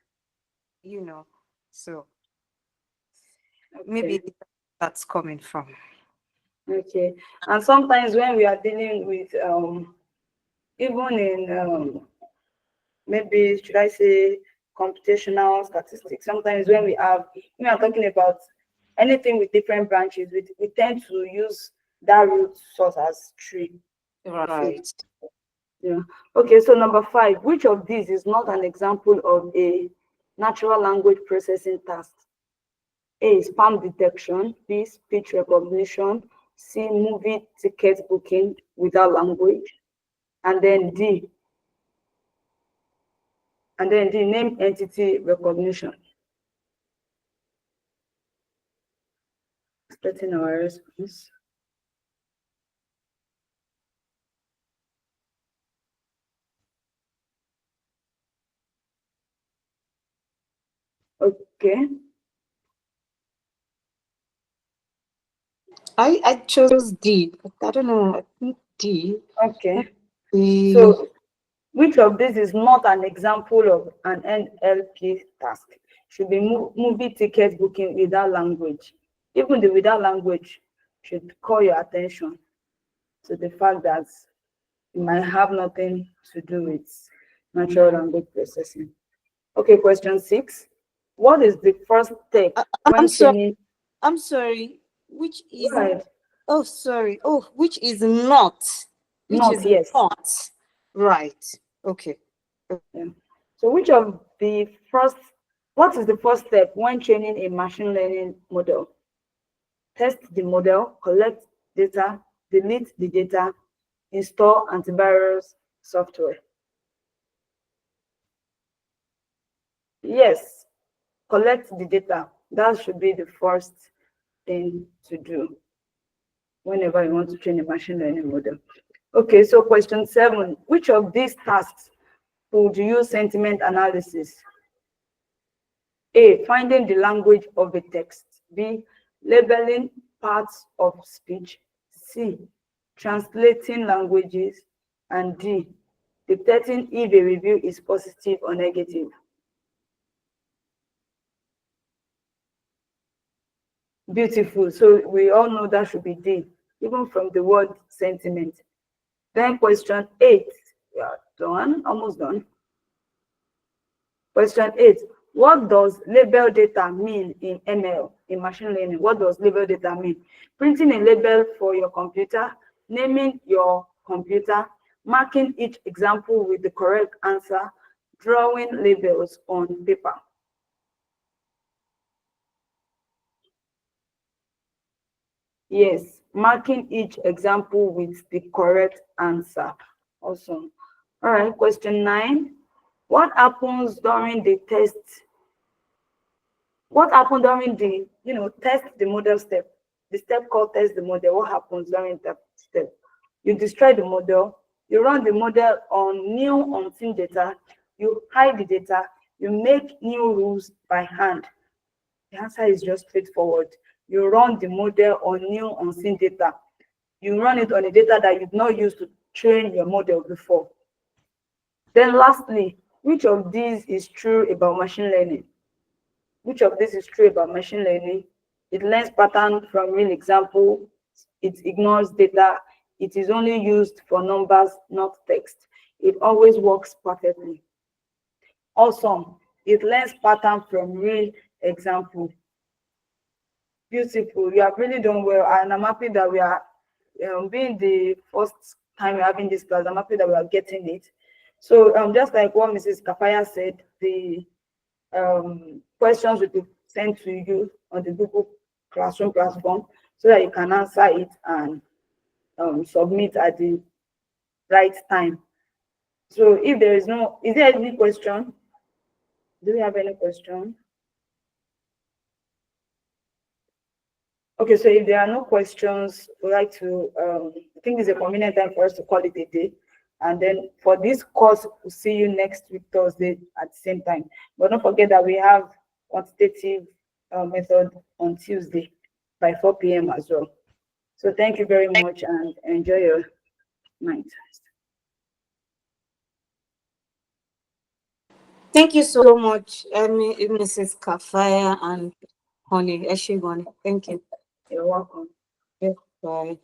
you know. So maybe that's coming from. Okay. And sometimes when we are dealing with even in maybe should I say computational statistics, sometimes when we are talking about anything with different branches, we tend to use that root source as tree. Right. Yeah. Okay, so number 5, which of these is not an example of a natural language processing task? A, spam detection. B, speech recognition. C, movie ticket booking without language. And then D, name entity recognition. Expecting our response. Okay. I chose D. I don't know. I think D. Okay. So which of these is not an example of an NLP task? Should be movie ticket booking without language. Even the without language should call your attention to the fact that it might have nothing to do with natural language processing. Okay, question 6. What is the first step when training? I'm sorry. Which is Right. Oh, sorry. Oh, which is not? Which Not, is yes. not? Right. Okay. Yeah. So what is the first step when training a machine learning model? Test the model, collect data, delete the data, install antivirus software. Yes, collect the data. That should be the first thing to do whenever you want to train a machine learning model. Okay, so question 7. Which of these tasks would use sentiment analysis? A, finding the language of a text. B, labeling parts of speech. C, translating languages. And D, detecting if a review is positive or negative. Beautiful. So we all know that should be D, even from the word sentiment. Then question 8. We are done, almost done. Question 8. What does label data mean in ML, in machine learning? What does label data mean? Printing a label for your computer, naming your computer, marking each example with the correct answer, drawing labels on paper. Yes, marking each example with the correct answer. Awesome. All right, question 9. What happens during the test? What happened during the, test the model step? The step called test the model. What happens during that step? You destroy the model, you run the model on new unseen data, you hide the data, you make new rules by hand. The answer is just straightforward. You run the model on new unseen data. You run it on the data that you've not used to train your model before. Then lastly, which of these is true about machine learning? Which of this is true about machine learning? It learns pattern from real example. It ignores data. It is only used for numbers, not text. It always works perfectly. Awesome. It learns pattern from real example. Beautiful. You have really done well, and I'm happy that we are being the first time we're having this class. I'm happy that we are getting it. So just like what Mrs. Kafaya said, the questions will be sent to you on the Google Classroom platform so that you can answer it and submit at the right time. So if there is there any question? Do we have any question? Okay, so if there are no questions, we'd like to, I think it's a convenient time for us to call it a day. And then for this course, we'll see you next week, Thursday at the same time. But don't forget that we have quantitative method on Tuesday by 4 p.m. as well. So thank you very much and enjoy your night. Thank you so much, Mrs. Kafaya and Honey Eshigoni. Thank you. You're welcome. Yeah, bye.